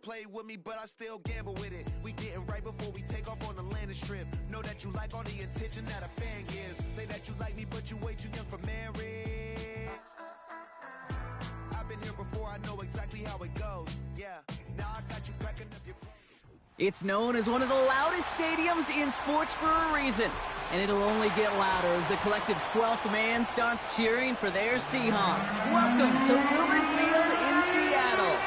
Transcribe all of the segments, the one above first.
play with me, but I still gamble with it. We getting right before we take off on the landing strip. Know that you like all the attention that a fan gives. Say that you like me, but you way too young for marriage. I've been here before, I know exactly how it goes. Yeah, now I got you packing up your clothes. It's known as one of the loudest stadiums in sports for a reason, and it'll only get louder as the collective 12th man starts cheering for their Seahawks. Welcome to Lumen Field in Seattle.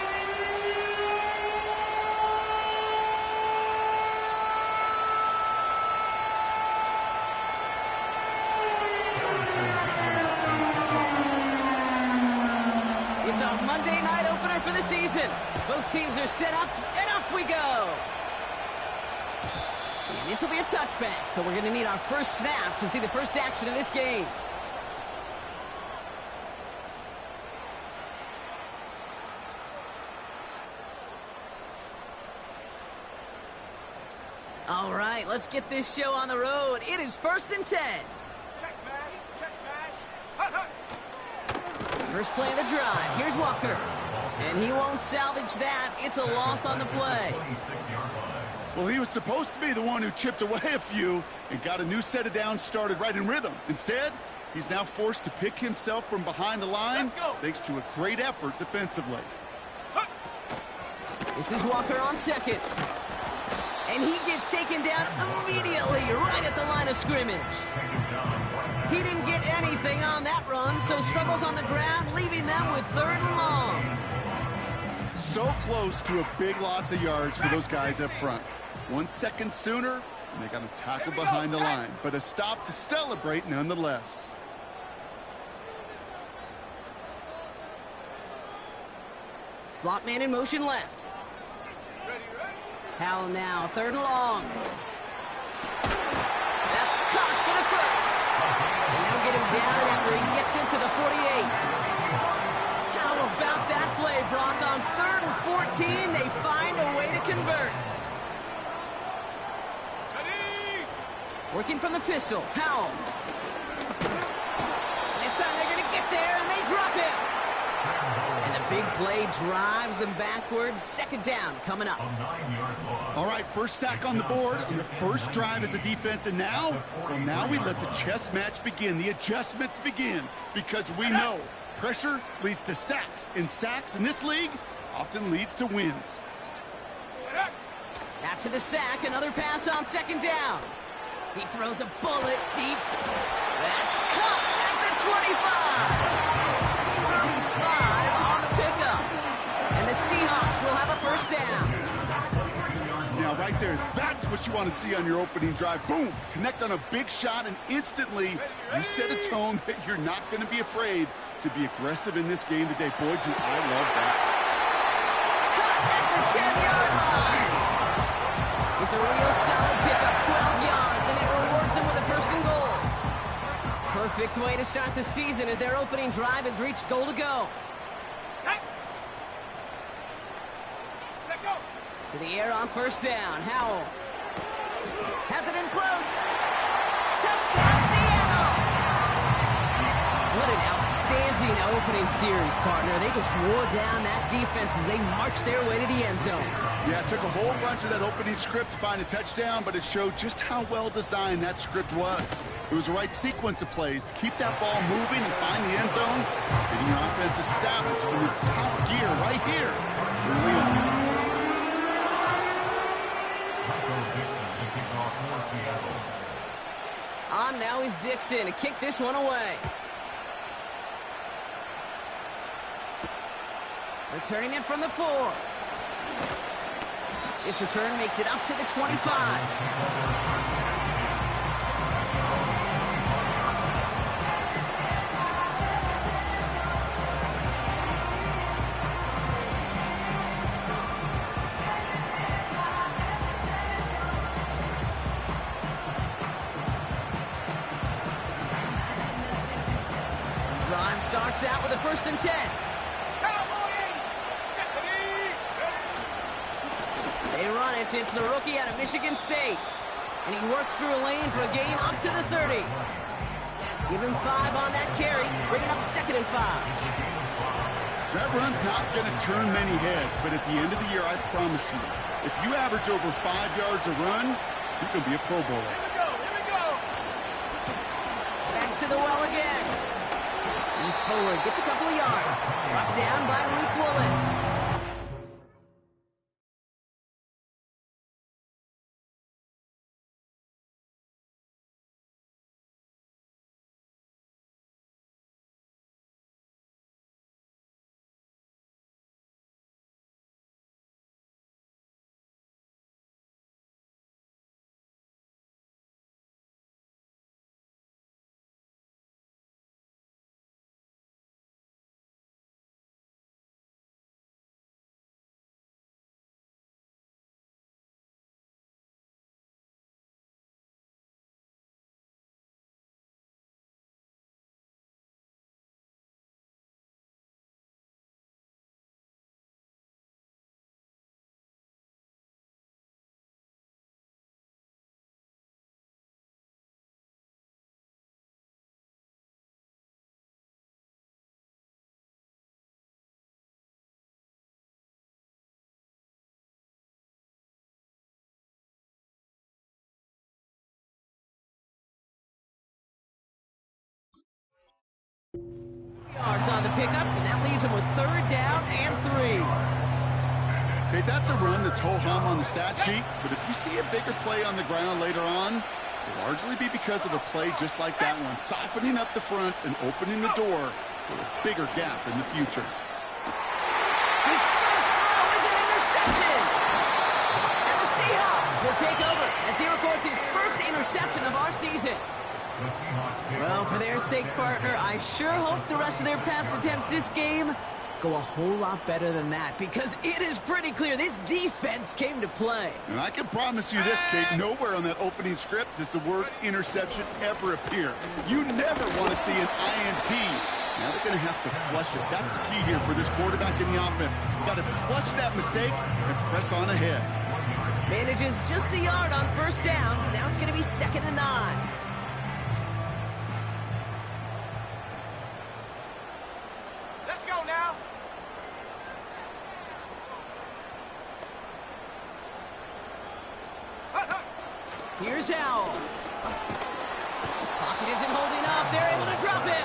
It's a Monday night opener for the season. Both teams are set up, and off we go. And this will be a touchback, so we're going to need our first snap to see the first action of this game. All right, let's get this show on the road. It is 1st and 10. Check smash, check smash. Hut, hut. First play of the drive. Here's Walker. And he won't salvage that. It's a loss on the play. Well, he was supposed to be the one who chipped away a few and got a new set of downs started right in rhythm. Instead, he's now forced to pick himself from behind the line thanks to a great effort defensively. This is Walker on second. And he gets taken down immediately right at the line of scrimmage. He didn't get anything on that run, so struggles on the ground, leaving them with 3rd and long. So close to a big loss of yards for those guys up front. 1 second sooner, and they got to tackle behind the line. But a stop to celebrate nonetheless. Slot man in motion left. Howell now, 3rd and long. That's caught for the first. And they'll get him down after he gets into the 48. How about that play, Brock? On 3rd and 14, they find a way to convert. Working from the pistol, Howell. This time they're going to get there, and they drop it. And the big play drives them backwards. 2nd down coming up. All right, first sack on the board on the first drive as a defense. And now, well, now we let the chess match begin. The adjustments begin because we know pressure leads to sacks. And sacks in this league often leads to wins. After the sack, another pass on 2nd down. He throws a bullet deep. That's caught at the 25. 35 on the pickup. And the Seahawks will have a first down. Now, right there, that's what you want to see on your opening drive. Boom! Connect on a big shot, and instantly you set a tone that you're not going to be afraid to be aggressive in this game today. Boy, do I love that. Cut at the 10-yard line. It's a real solid pickup, 12 yards, and it rewards them with a 1st and goal. Perfect way to start the season as their opening drive has reached goal to go. To the air on 1st down. Howell has it in close. Touchdown, Seattle! What an outstanding opening series, partner. They just wore down that defense as they marched their way to the end zone. Yeah, it took a whole bunch of that opening script to find a touchdown, but it showed just how well designed that script was. It was the right sequence of plays to keep that ball moving and find the end zone, getting your offense established in its top gear right here early on. On now is Dixon to kick this one away. Returning it from the 4. This return makes it up to the 25. Drive starts out with a 1st and 10. They run it. It's the rookie out of Michigan State. And he works through a lane for a gain up to the 30. Give him 5 on that carry. Bring it up 2nd and 5. That run's not going to turn many heads, but at the end of the year, I promise you, if you average over 5 yards a run, you can be a Pro Bowler. Here we go. Back to the well again. He's forward, gets a couple of yards. Brought down by Luke Woolen. Yards on the pickup, and that leaves him with 3rd down and 3. Okay, that's a run that's ho-hum on the stat sheet, but if you see a bigger play on the ground later on, it'll largely be because of a play just like that one, softening up the front and opening the door for a bigger gap in the future. His first throw is an interception! And the Seahawks will take over as he records his first interception of our season. Well, for their sake, partner, I sure hope the rest of their pass attempts this game go a whole lot better than that, because it is pretty clear this defense came to play. And I can promise you this, Kate, nowhere on that opening script does the word interception ever appear. You never want to see an INT. Now they're going to have to flush it. That's the key here for this quarterback in the offense. Got to flush that mistake and press on ahead. Manages just a yard on 1st down. Now it's going to be 2nd and 9. Let's go now. Here's Howell. Pocket isn't holding up. They're able to drop it.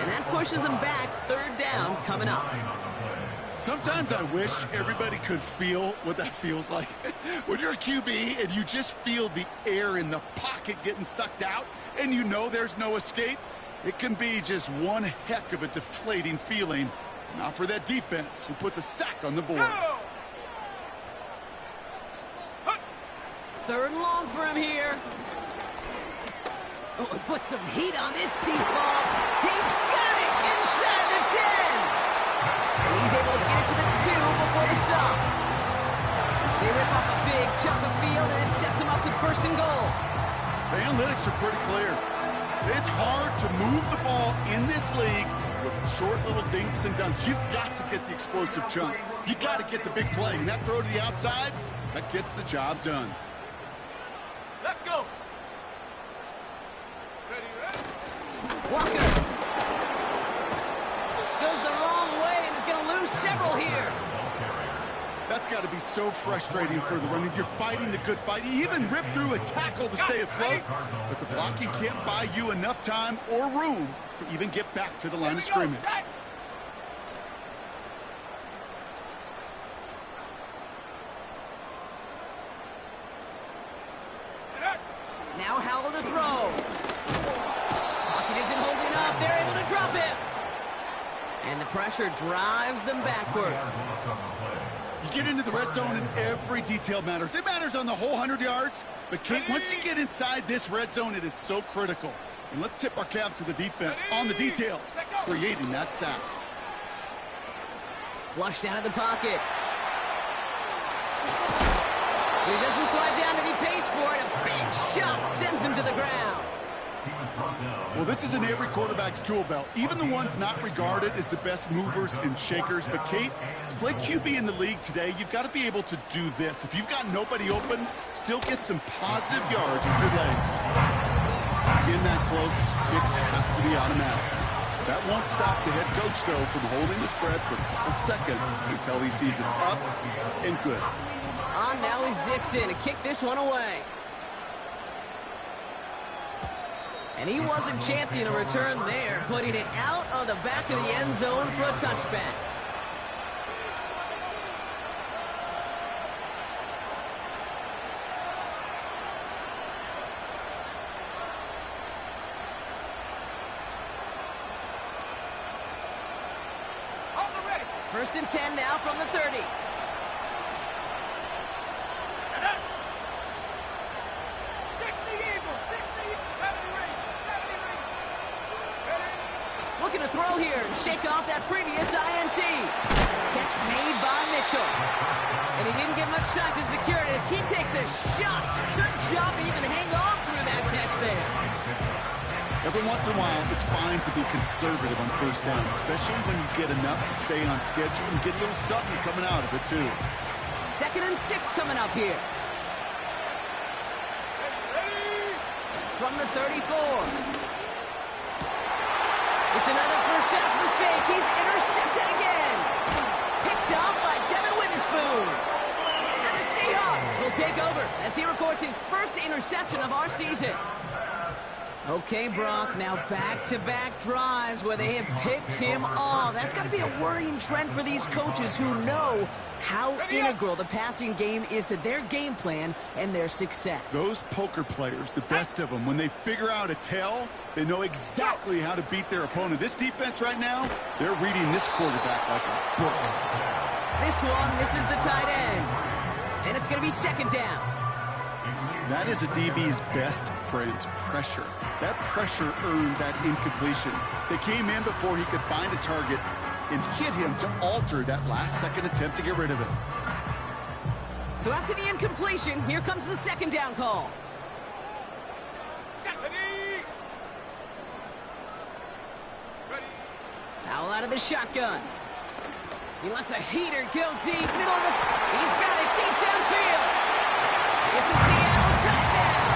And that pushes them back. 3rd down coming up. Sometimes I wish everybody could feel what that feels like. When you're a QB and you just feel the air in the pocket getting sucked out and you know there's no escape, it can be just one heck of a deflating feeling. Not for that defense who puts a sack on the board. Go. 3rd and long for him here. Oh, he put some heat on this deep ball. He's got it inside the 10. And he's able to get it to the 2 before the stop. They rip off a big chunk of field, and it sets him up with 1st and goal. The analytics are pretty clear. It's hard to move the ball in this league with short little dinks and dunks. You've got to get the explosive chunk. You've got to get the big play. And that throw to the outside, that gets the job done. Let's go. Ready. Walker goes the wrong way and is going to lose several here. That's got to be so frustrating for the running. You're fighting the good fight. You even rip through a tackle to stay afloat, but the blocking can't buy you enough time or room to even get back to the line of scrimmage. Now Howell to throw. Pocket isn't holding up. They're able to drop it. And the pressure drives them backwards. You get into the red zone and every detail matters. It matters on the whole 100 yards. But, Kate, once you get inside this red zone, it is so critical. And let's tip our cap to the defense on the details, creating that sack. Flushed out of the pocket. He doesn't slide down and he pays for it. A big shot sends him to the ground. Well, this is in every quarterback's tool belt, even the ones not regarded as the best movers and shakers. But, Kate, to play QB in the league today, you've got to be able to do this. If you've got nobody open, still get some positive yards with your legs. In that close, kicks have to be automatic. That won't stop the head coach, though, from holding his breath for a couple seconds until he sees it's up and good. On now is Dixon to kick this one away. And he wasn't chancing a return there, putting it out of the back of the end zone for a touchback. First and 10 now from the 30. Looking to throw here and shake off that previous INT. Catch made by Mitchell. And he didn't get much time to secure it as he takes a shot. Good job to even hang on through that catch there. Every once in a while, it's fine to be conservative on first down, especially when you get enough to stay on schedule and get a little something coming out of it, too. 2nd and 6 coming up here. From the 34. It's another first half mistake. He's intercepted again. Picked up by Devin Witherspoon. And the Seahawks will take over as he records his first interception of our season. Okay, Brock, now back-to-back drives where they have picked him off. That's got to be a worrying trend for these coaches who know how integral the passing game is to their game plan and their success. Those poker players, the best of them, when they figure out a tell, they know exactly how to beat their opponent. This defense right now, they're reading this quarterback like a book. This one misses the tight end. And it's going to be 2nd down. That is a DB's best friend, pressure. That pressure earned that incompletion. They came in before he could find a target and hit him to alter that last-second attempt to get rid of him. So after the incompletion, here comes the 2nd down call. Foul out of the shotgun. He lets a heater go deep, middle of the... He's got it deep downfield. It's a Seattle touchdown.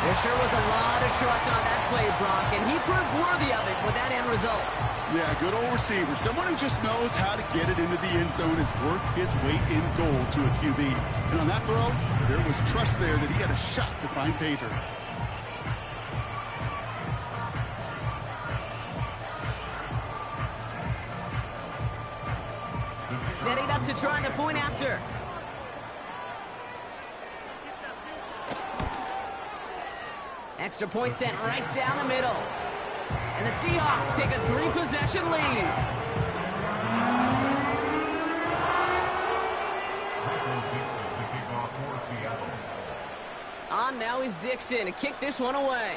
There sure was a lot of trust on that play, Brock, and he proved worthy of it with that end result. Yeah, good old receiver. Someone who just knows how to get it into the end zone is worth his weight in gold to a QB. And on that throw, there was trust there that he had a shot to find pay dirt. Setting up to try the point after. Extra point sent right down the middle. And the Seahawks take a 3-possession lead. On now is Dixon to kick this one away.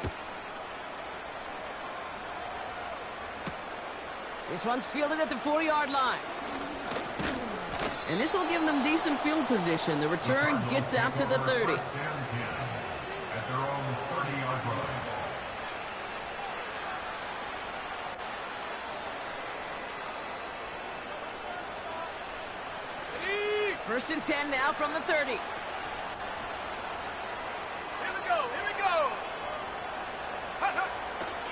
This one's fielded at the 4-yard line. And this will give them decent field position. The return gets out to the 30. First and 10 now from the 30. Here we go, here we go.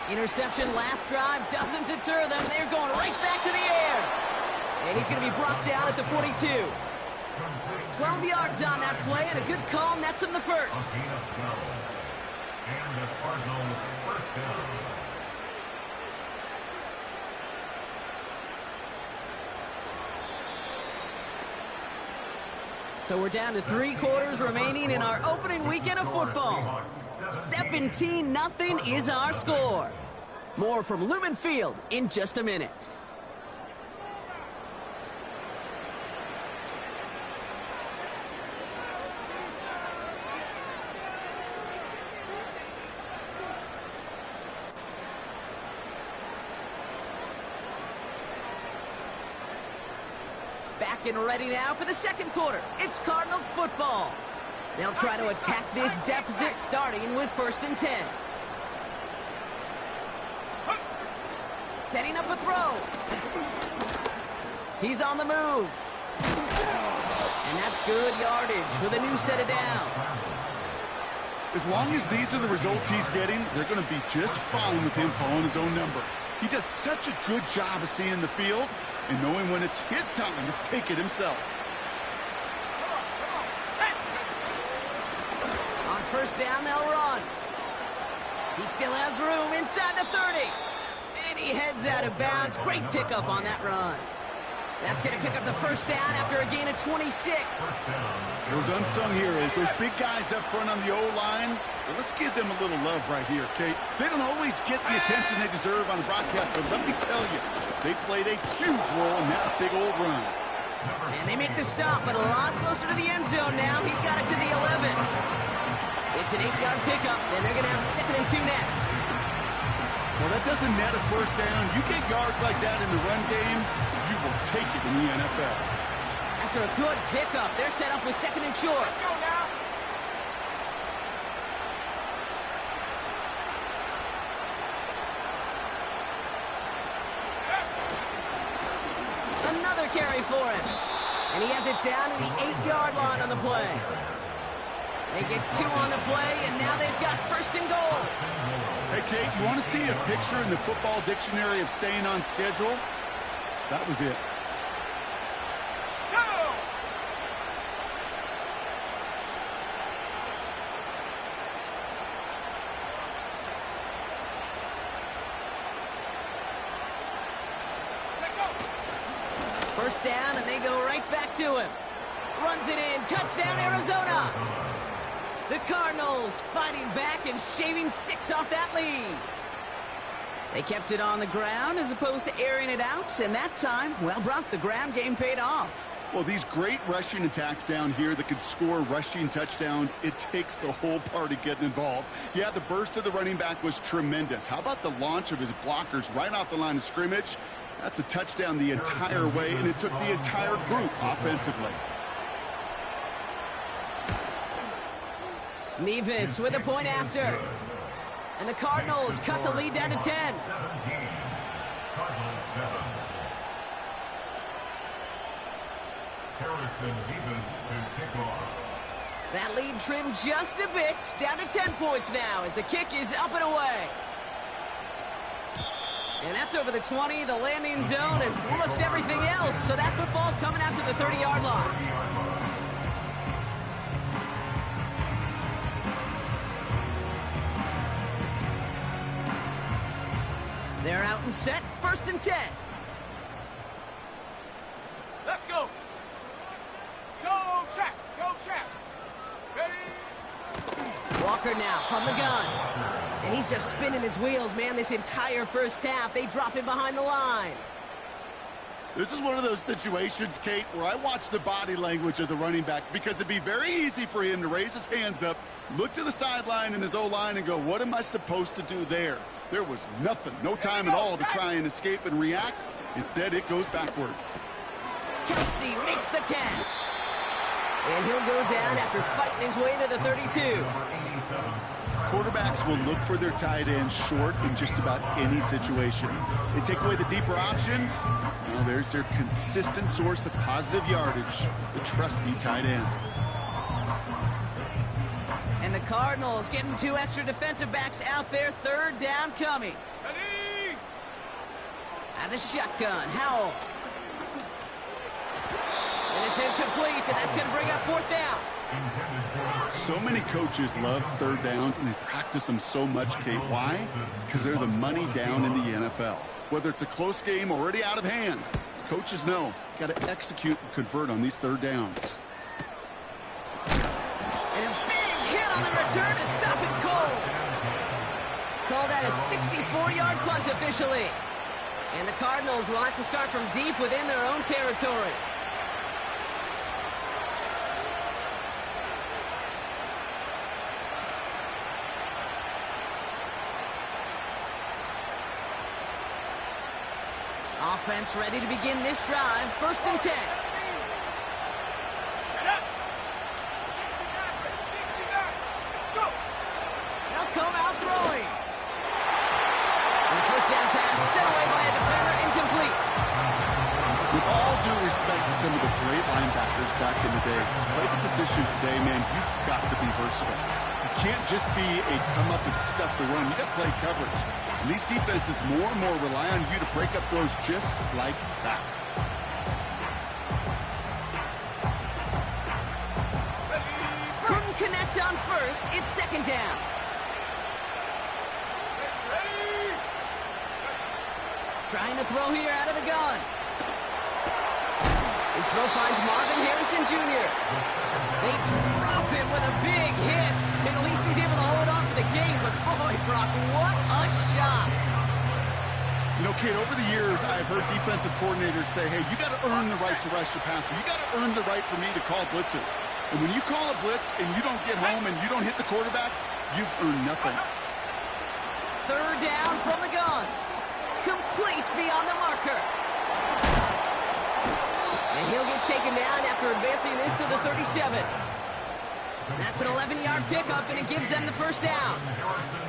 Interception last drive doesn't deter them. They're going right back to the air. And he's going to be brought down at the 42. 12 yards on that play, and a good call nets him the first. And the Cardinals first down. So we're down to 3 quarters remaining in our opening weekend of football. 17-0 is our score. More from Lumen Field in just a minute. Back and ready now for the second quarter. It's Cardinals football. They'll try to attack this deficit starting with 1st and 10. Setting up a throw. He's on the move. And that's good yardage with a new set of downs. As long as these are the results he's getting, they're going to be just fine with him calling his own number. He does such a good job of seeing the field and knowing when it's his time to take it himself. On first down, they'll run. He still has room inside the 30. And he heads out of bounds. Great pickup on that run. That's going to pick up the first down after a gain of 26. Those unsung heroes, those big guys up front on the O-line, well, let's give them a little love right here, Kate. They don't always get the attention they deserve on the broadcast, but let me tell you, they played a huge role in that big old run. And they make the stop, but a lot closer to the end zone now. He got it to the 11. It's an 8-yard pickup, and they're going to have 2nd and 2 next. Well, that doesn't net a first down. You get yards like that in the run game, you will take it in the NFL. After a good pickup, they're set up with 2nd and short. Let's go now. Another carry for him. And he has it down to the 8-yard line on the play. They get 2 on the play, and now they've got 1st and goal. Hey, Kate, you want to see a picture in the football dictionary of staying on schedule? That was it. Go! Let go! First down, and they go right back to him. Runs it in. Touchdown, Arizona. The Cardinals fighting back and shaving 6 off that lead. They kept it on the ground as opposed to airing it out, and that time, well, Brock, the ground game paid off. Well, these great rushing attacks down here that could score rushing touchdowns, it takes the whole party getting involved. Yeah, the burst of the running back was tremendous. How about the launch of his blockers right off the line of scrimmage? That's a touchdown the entire way, and it took the entire group offensively. Nevis with a point after. And the Cardinals cut the lead down to 10. Cardinals 7. Harrison Nevis to kick off. That lead trimmed just a bit, down to 10 points now as the kick is up and away. And that's over the 20, the landing zone, and almost everything else. So that football coming out to the 30-yard line. They're out and set, 1st and 10. Let's go. Go, check. Go, check. Ready? Walker now from the gun. And he's just spinning his wheels, man, this entire first half. They drop him behind the line. This is one of those situations, Kate, where I watch the body language of the running back because it'd be very easy for him to raise his hands up, look to the sideline in his O-line and go, what am I supposed to do there? There was nothing, no time at all to try and escape and react. Instead, it goes backwards. Kelsey makes the catch. And he'll go down after fighting his way to the 32. Quarterbacks will look for their tight end short in just about any situation. They take away the deeper options. Well, there's their consistent source of positive yardage, the trusty tight end. And the Cardinals getting 2 extra defensive backs out there. 3rd down coming. Ready? And the shotgun, Howell. And it's incomplete, and that's going to bring up 4th down. So many coaches love 3rd downs, and they practice them so much, Kate. Why? Because they're the money down in the NFL. Whether it's a close game already out of hand, coaches know, got to execute and convert on these 3rd downs. And a big hit on the return to stop it cold. Called that a 64-yard punt officially. And the Cardinals will have to start from deep within their own territory. Offense ready to begin this drive. 1st and 10. Get up. 69. Go. They'll come out throwing. And the first down pass set away by a defender, incomplete. With all due respect to some of the great linebackers back in the day, to play the position today, man, you've got to be versatile. You can't just be a come up and stuff the run. You got to play coverage. And these defenses more and more rely on you to break up throws just like that. Couldn't connect on first. It's second down. Trying to throw here out of the gun. His throw finds Marvin Harrison Jr. They drop him with a big hit. And at least he's able to hold on for the game. But boy, Brock, what a shot. You know, Kate, over the years, I've heard defensive coordinators say, hey, you got to earn the right to rush the passer. You got to earn the right for me to call blitzes. And when you call a blitz and you don't get home and you don't hit the quarterback, you've earned nothing. Third down from the gun. Complete beyond the marker. And he'll get taken down after advancing this to the 37. That's an 11-yard pickup, and it gives them the first down.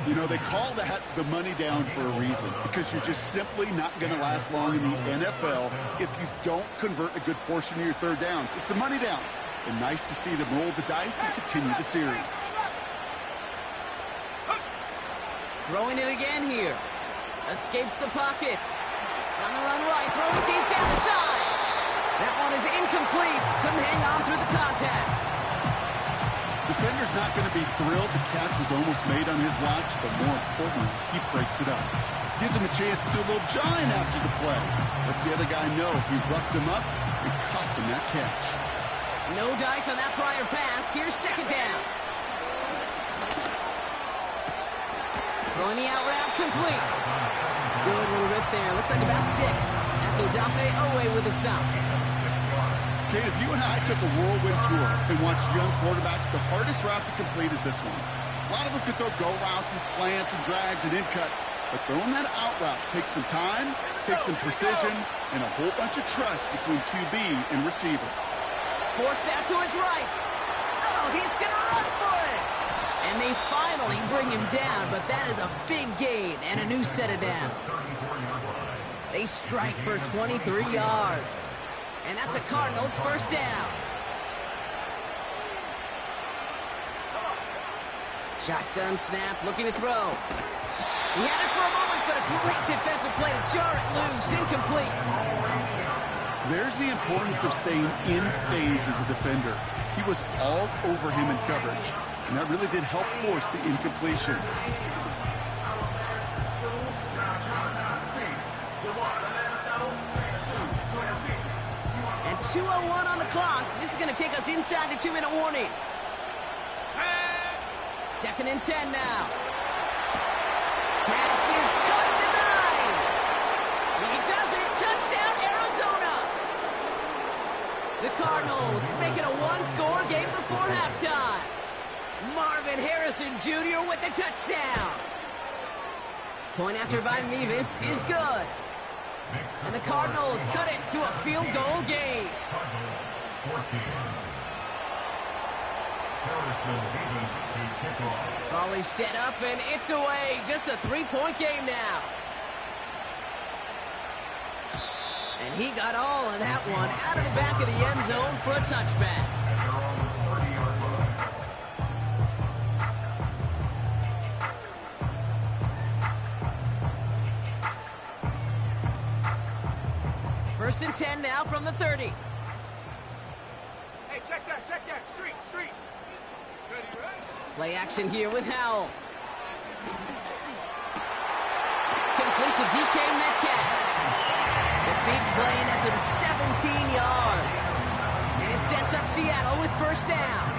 You know, they call that the money down for a reason, because you're just simply not going to last long in the NFL if you don't convert a good portion of your third downs. It's a money down. And nice to see them roll the dice and continue the series. Throwing it again here. Escapes the pocket. On the run right, throwing deep down the side. That one is incomplete. Couldn't hang on through the contact. Defender's not going to be thrilled the catch was almost made on his watch, but more importantly, he breaks it up. Gives him a chance to do a little jawing after the play. Lets the other guy know he roughed him up and cost him that catch. No dice on that prior pass. Here's second down. Throwing the out route complete. Good little rip there. Looks like about 6. That's Odafe Owe with a stop. Kate, if you and I took a whirlwind tour and watched young quarterbacks, the hardest route to complete is this one. A lot of them can throw go routes and slants and drags and in cuts, but throwing that out route takes some time, takes some precision, and a whole bunch of trust between QB and receiver. Forced that to his right. Oh, he's going to run for it. And they finally bring him down, but that is a big gain and a new set of downs. They strike for 23 yards. And that's a Cardinals first down. Shotgun snap, looking to throw. He had it for a moment, but a great defensive play to jar it loose. Incomplete. There's the importance of staying in phase as a defender. He was all over him in coverage, and that really did help force the incompletion. And 2:01 on the clock. This is going to take us inside the 2-minute warning. Second and 10 now. Pass is caught at the 9. He does it. Touchdown, Arizona. The Cardinals make it a one-score game before halftime. Marvin Harrison Jr. with the touchdown. Point after by Mevis is good. And the Cardinals cut it to a field goal game. Volley set up, and it's away. Just a 3-point game now. And he got all of that one out of the back of the end zone for a touchback. First and 10 now from the 30. Hey, check that. Street. Ready? Play action here with Howell. Complete to DK Metcalf. The big play nets him 17 yards. And it sets up Seattle with first down.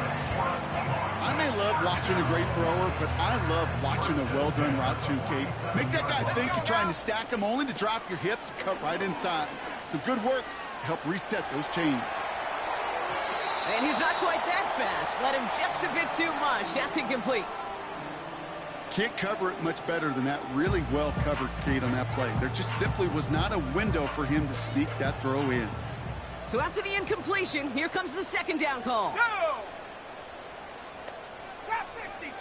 I may love watching a great thrower, but I love watching a well-done route too, Kate. Make that guy think you're trying to stack him only to drop your hips and cut right inside. Some good work to help reset those chains. And he's not quite that fast. Let him just a bit too much. That's incomplete. Can't cover it much better than that. Really well covered, Kate, on that play. There just simply was not a window for him to sneak that throw in. So after the incompletion, here comes the second down call. Go! Chop 60!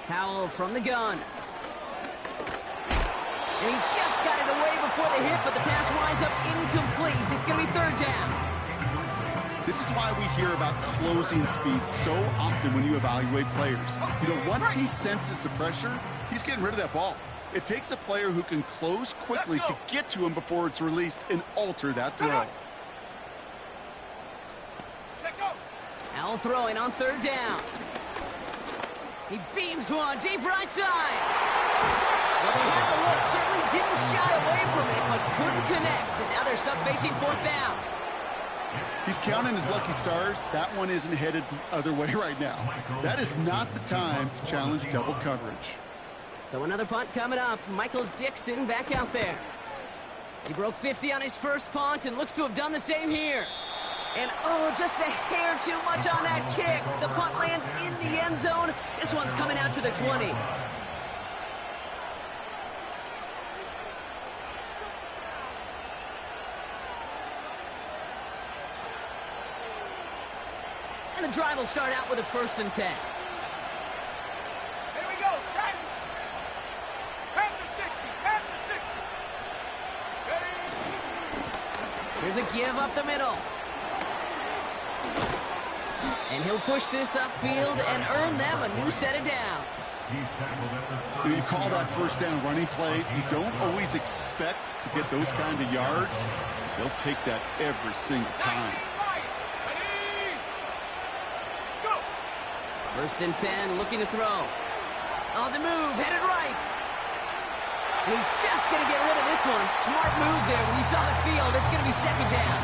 Howell from the gun. And he just got it away before the hit, but the pass winds up incomplete. It's going to be third down. This is why we hear about closing speed so often when you evaluate players. You know, once he senses the pressure, he's getting rid of that ball. It takes a player who can close quickly to get to him before it's released and alter that throw. Al throwing on third down. He beams one deep right side. Well, they had the look, certainly didn't shy away from it, but couldn't connect. And now they're stuck facing fourth down. He's counting his lucky stars. That one isn't headed the other way right now. That is not the time to challenge double coverage. So another punt coming up. Michael Dixon back out there. He broke 50 on his first punt and looks to have done the same here. And, oh, just a hair too much on that kick. The punt lands in the end zone. This one's coming out to the 20. And the drive will start out with a 1st and 10. Here we go, set. Half the 60. Ready? Here's a give up the middle. And he'll push this upfield and earn them a new set of downs. You call that first down running play, you don't always expect to get those kind of yards. They'll take that every single time. 1st and 10, looking to throw. On the move, headed right. And he's just going to get rid of this one. Smart move there. When you saw the field, it's going to be 2nd down.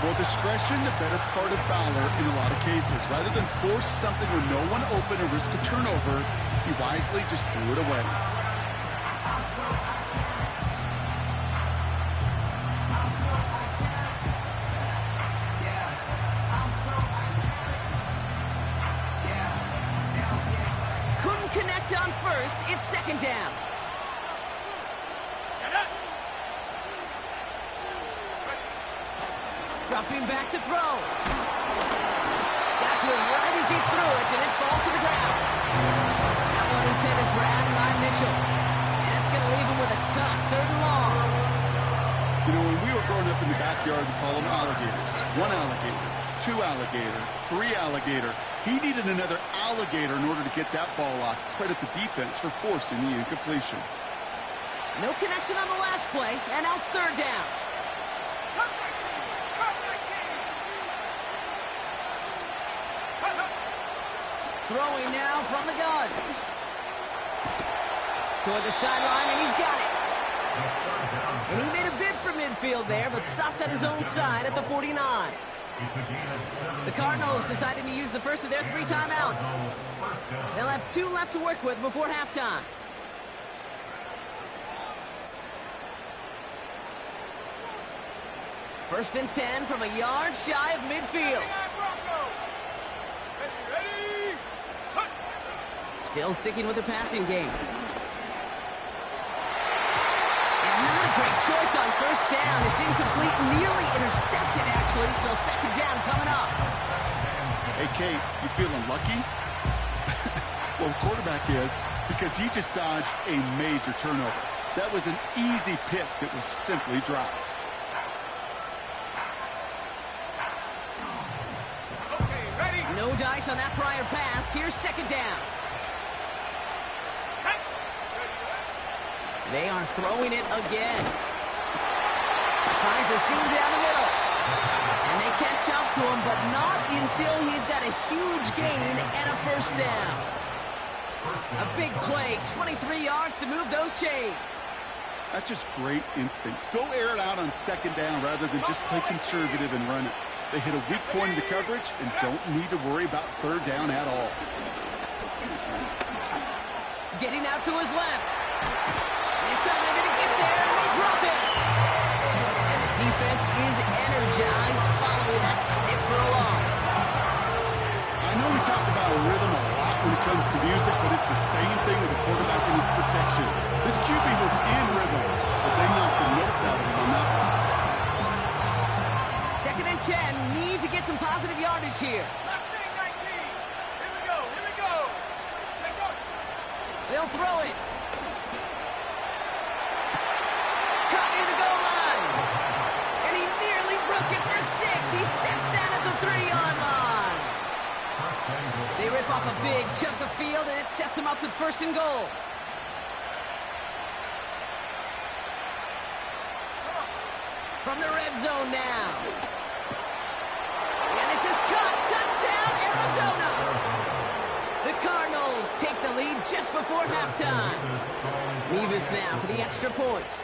Well, discretion, the better part of valor in a lot of cases. Rather than force something with no one open or risk a turnover, he wisely just threw it away. Couldn't connect on 1st. It's 2nd down. Dropping back to throw. Got to him right as he threw it, and it falls to the ground. That one intended for Adonai Mitchell. And that's going to leave him with a tough 3rd and long. You know, when we were growing up in the backyard, we call them alligators. 1 alligator, 2 alligator, 3 alligator. He needed another alligator in order to get that ball off. Credit the defense for forcing the incompletion. No connection on the last play, and now it's 3rd down. Throwing now from the gun. Toward the sideline, and he's got it. And he made a bid for midfield there, but stopped on his own side at the 49. The Cardinals decided to use the first of their 3 timeouts. They'll have 2 left to work with before halftime. First and 10 from a yard shy of midfield. Still sticking with the passing game. And not a great choice on 1st down. It's incomplete, nearly intercepted, actually, so 2nd down coming up. Hey, Kate, you feeling lucky? Well, the quarterback is, because he just dodged a major turnover. That was an easy pick that was simply dropped. Okay, ready? No dice on that prior pass. Here's 2nd down. They are throwing it again. Finds a seam down the middle. And they catch up to him, but not until he's got a huge gain and a 1st down. A big play, 23 yards to move those chains. That's just great instincts. Go air it out on 2nd down rather than just play conservative and run it. They hit a weak point in the coverage and don't need to worry about 3rd down at all. Getting out to his left. This time they're going to get there, and they drop it. And the defense is energized following that stick for a loss. I know we talk about rhythm a lot when it comes to music, but it's the same thing with the quarterback and his protection. This QB was in rhythm, but they knocked the notes out of him on that one. 2nd and 10, need to get some positive yardage here. Last thing, 19. Here we go, here we go. Take off. They'll throw it. Caught near the goal line. And he nearly broke it for 6. He steps big chunk of field, and it sets him up with first and goal. From the red zone now. And this is caught. Touchdown, Arizona. The Cardinals take the lead just before halftime. Mevis now for the extra point.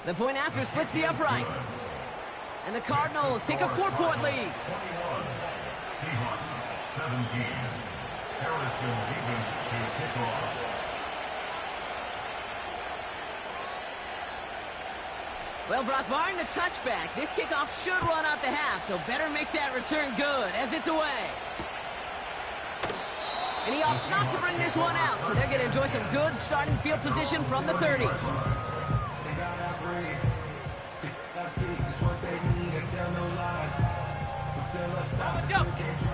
The point after splits the uprights. And the Cardinals take a 4-point lead. 21. Seahawks 17. Harrison Mevis to kick off. Well, Brock, barring the touchback, this kickoff should run out the half, so better make that return good as it's away. And he opts not to bring this one out, so they're going to enjoy some good starting field position from the 30.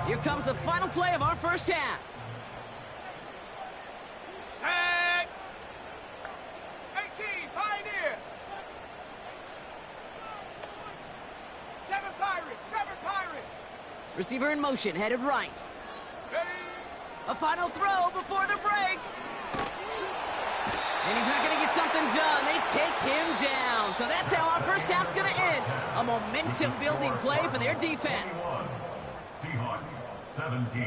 Here comes the final play of our first half. Set. 18, Pioneer. 7 Pirates, 7 Pirates. Receiver in motion, headed right. Ready. A final throw before the break. And he's not going to get something done. They take him down. So that's how our first half's going to end. A momentum-building play for their defense. Seahawks 17.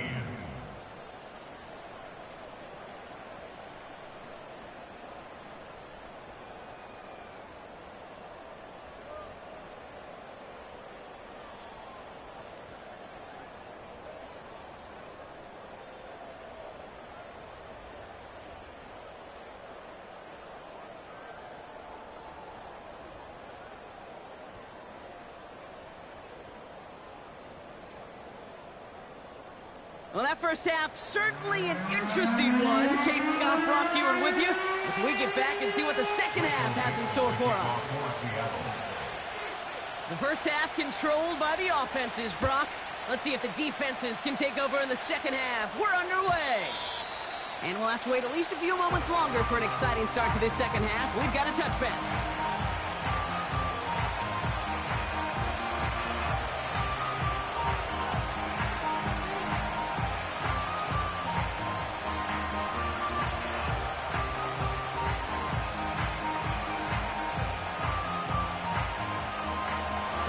Well, that first half, certainly an interesting one. Kate, Scott, Brock, Ewan with you as we get back and see what the second half has in store for us. The first half controlled by the offenses, Brock. Let's see if the defenses can take over in the second half. We're underway. And we'll have to wait at least a few moments longer for an exciting start to this second half. We've got a touchback.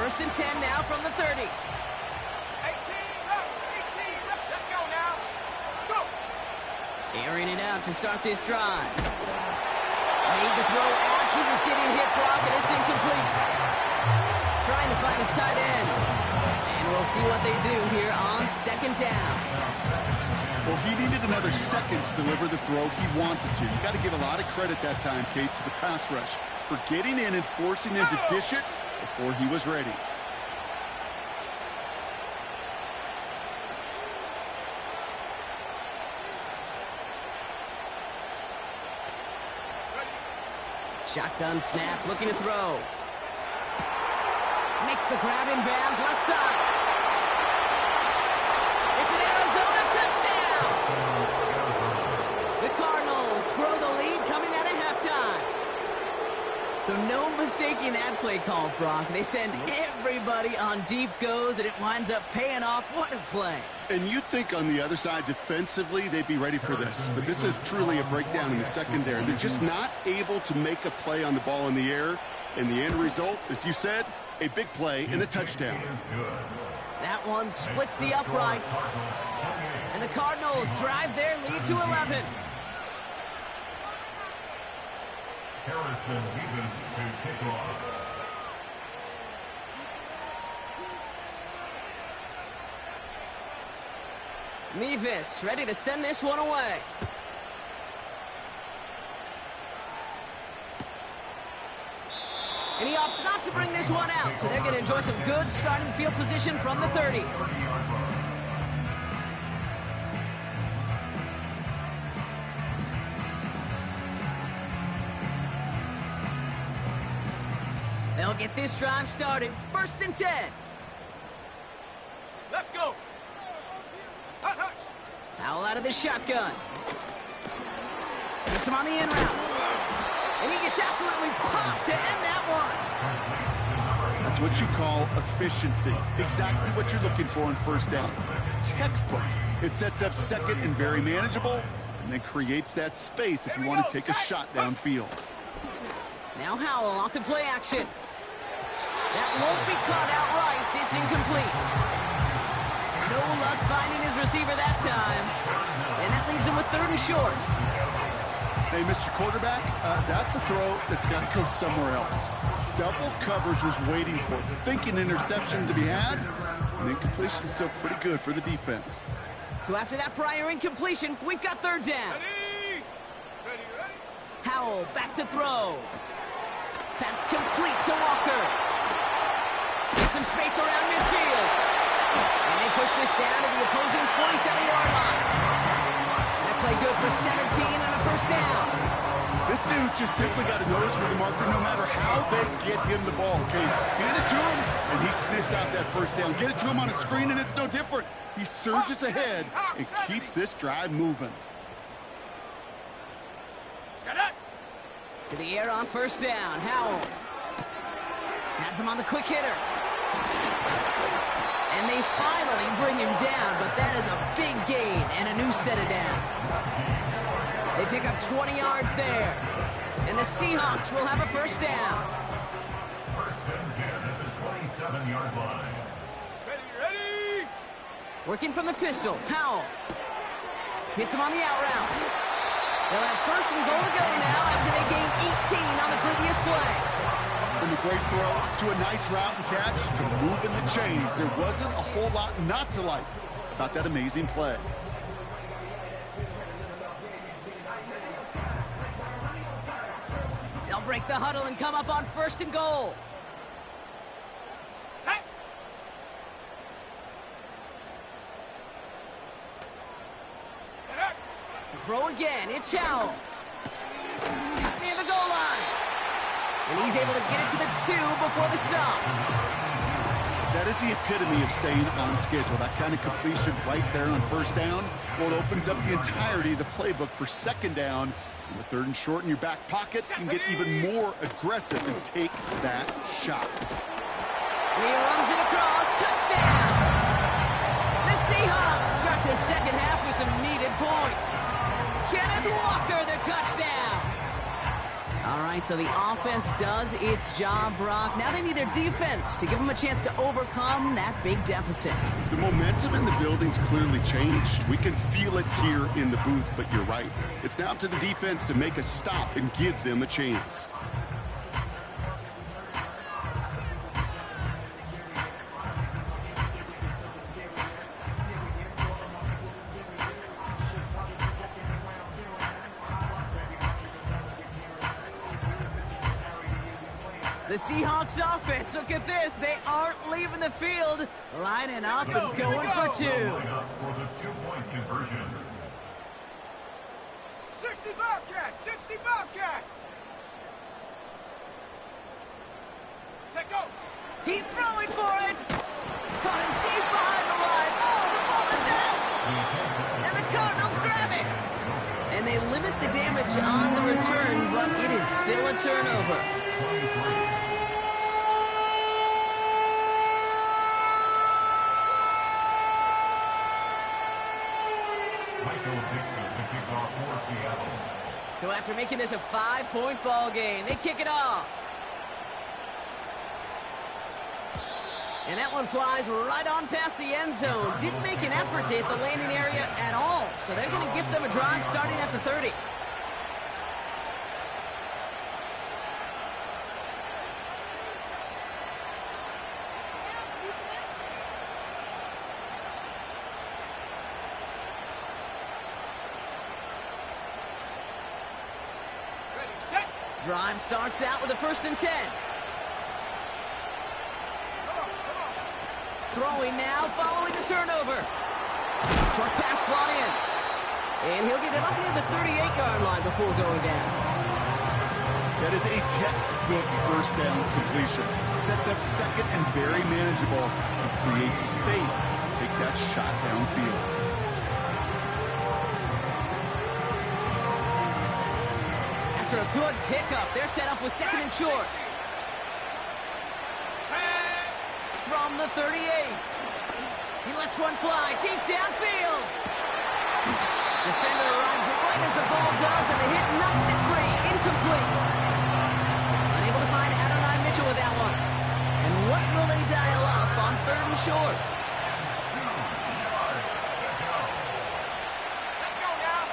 First and 10 now from the 30. 18 left, 18 left. Let's go now. Go. Airing it out to start this drive. Made the throw as he was getting hit, Brock, and it's incomplete. Trying to find his tight end. And we'll see what they do here on second down. Well, he needed another second to deliver the throw he wanted to. You got to give a lot of credit that time, Kate, to the pass rush for getting in and forcing him to dish it before he was ready. Shotgun snap, looking to throw. Makes the grab in bounds, left side. It's an Arizona touchdown! The Cardinals grow the lead coming out of halftime. So no mistaking that play call, Brock. They send everybody on deep goes, and it winds up paying off. What a play. And you'd think on the other side, defensively, they'd be ready for this. But this is truly a breakdown in the secondary. They're just not able to make a play on the ball in the air. And the end result, as you said, a big play and a touchdown. That one splits the uprights. And the Cardinals drive their lead to 11. Harrison Mevis to kick off. Mevis ready to send this one away. And he opts not to bring this one out, so they're going to enjoy some good starting field position from the 30. They'll get this drive started. First and 10. Let's go. Hut, hut. Powell out of the shotgun. Gets him on the in route. And he gets absolutely popped to end that one. A That's what you call efficiency. Exactly what you're looking for on first down. Textbook. It sets up second and very manageable, and then creates that space if you want to take a shot downfield. Now Howell off to play action. That won't be caught outright. It's incomplete. No luck finding his receiver that time. And that leaves him with 3rd and short. Hey, Mr. Quarterback, that's a throw that's got to go somewhere else. Double coverage was waiting for it. Thinking interception to be had, and incompletion is still pretty good for the defense. So after that prior incompletion, we've got 3rd down. Ready? Ready, ready? Howell back to throw. Pass complete to Walker. Get some space around midfield. And they push this down to the opposing 47-yard line. That play good for 17 and a first down. This dude just simply got a nose for the marker no matter how they get him the ball. Okay, hand it to him, and he sniffs out that first down. Get it to him on a screen, and it's no different. He surges ahead and keeps this drive moving. Shut up! To the air on first down. Howell has him on the quick hitter. And they finally bring him down, but that is a big gain and a new set of downs. They pick up 20 yards there. And the Seahawks will have a first down. First and 10 at the 27-yard line. Ready, ready? Working from the pistol. Howell hits him on the out route. They'll have 1st and goal to go now after they gained 18 on the previous play. From a great throw to a nice route and catch to moving the chains. There wasn't a whole lot not to like about that amazing play. They'll break the huddle and come up on 1st and goal. Set! Get up! To throw again, it's Howell. Near the goal line. And he's able to get it to the 2 before the stop. That is the epitome of staying on schedule. That kind of completion right there on first down. Well, it opens up the entirety of the playbook for second down. And the 3rd and short in your back pocket, you can get even more aggressive and take that shot. And he runs it across. Touchdown! The Seahawks start the second half with some needed points. Kenneth Walker, the touchdown. All right, so the offense does its job, Brock. Now they need their defense to give them a chance to overcome that big deficit. The momentum in the building's clearly changed. We can feel it here in the booth, but you're right. It's now up to the defense to make a stop and give them a chance. The Seahawks offense, look at this. They aren't leaving the field, lining up and going for 2. Line up for the 2-point conversion. 60 Bobcat! 60 Bobcat! Set go! He's throwing for it. Caught him deep behind the line. Oh, the ball is out. And the Cardinals grab it. And they limit the damage on the return, but it is still a turnover. 23. So after making this a 5-point ball game, they kick it off. And that one flies right on past the end zone. Didn't make an effort to hit the landing area at all. So they're going to give them a drive starting at the 30. Drive starts out with a 1st and 10. Throwing now, following the turnover. Short pass brought in. And he'll get it up near the 38-yard line before going down. That is a textbook first down completion. Sets up second and very manageable and creates space to take that shot downfield. After a good pickup, they're set up with 2nd and short. And from the 38. He lets one fly deep downfield. Defender arrives right as the ball does, and the hit knocks it free. Incomplete. Unable to find Adonai Mitchell with that one. And what will they dial up on 3rd and short? Let's go now.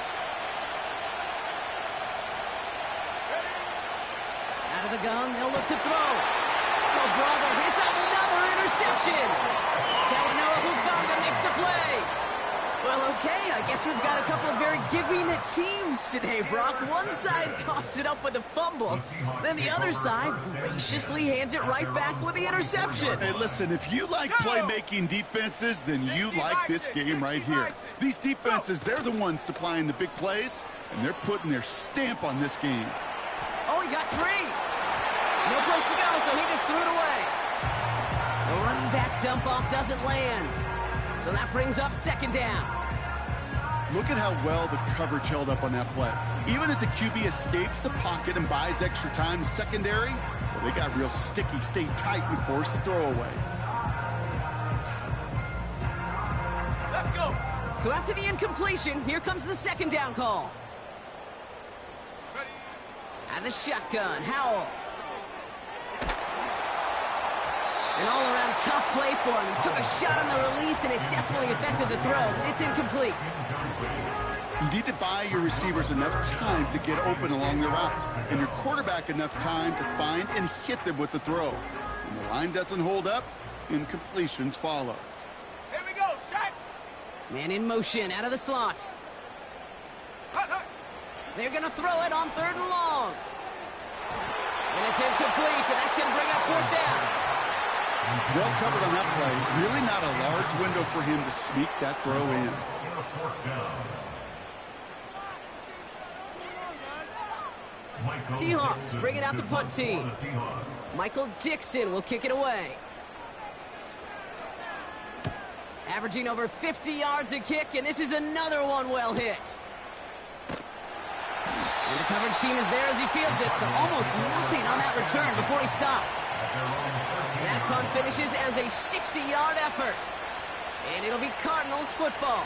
Out of the gun, they'll look to throw. Oh, brother, it's another interception. Talanoa Hufanga makes the play. Well, okay, I guess we've got a couple of very giving teams today, Brock. One side coughs it up with a fumble, then the other side graciously hands it right back with the interception. Hey, listen, if you like playmaking defenses, then you like this game right here. These defenses, they're the ones supplying the big plays, and they're putting their stamp on this game. Oh, he got free. No place to go, so he just threw it away. The running back dump-off doesn't land. So that brings up 2nd down. Look at how well the coverage held up on that play. Even as the QB escapes the pocket and buys extra time secondary, well, they got real sticky, stayed tight, and forced the throw away. Let's go. So after the incompletion, here comes the 2nd down call. Ready. And the shotgun, Howell. An all-around tough play for him. He took a shot on the release, and it definitely affected the throw. It's incomplete. You need to buy your receivers enough time to get open along the route, and your quarterback enough time to find and hit them with the throw. When the line doesn't hold up, incompletions follow. Here we go. Shot. Man in motion, out of the slot. Hut, hut. They're going to throw it on 3rd and long. And it's incomplete, and that's going to bring up 4th down. Well covered on that play. Really not a large window for him to sneak that throw in. Seahawks bring it out the punt team. Michael Dixon will kick it away. Averaging over 50 yards a kick, and this is another one well hit. And the coverage team is there as he fields it, so almost nothing on that return before he stopped. That punt finishes as a 60-yard effort. And it'll be Cardinals football.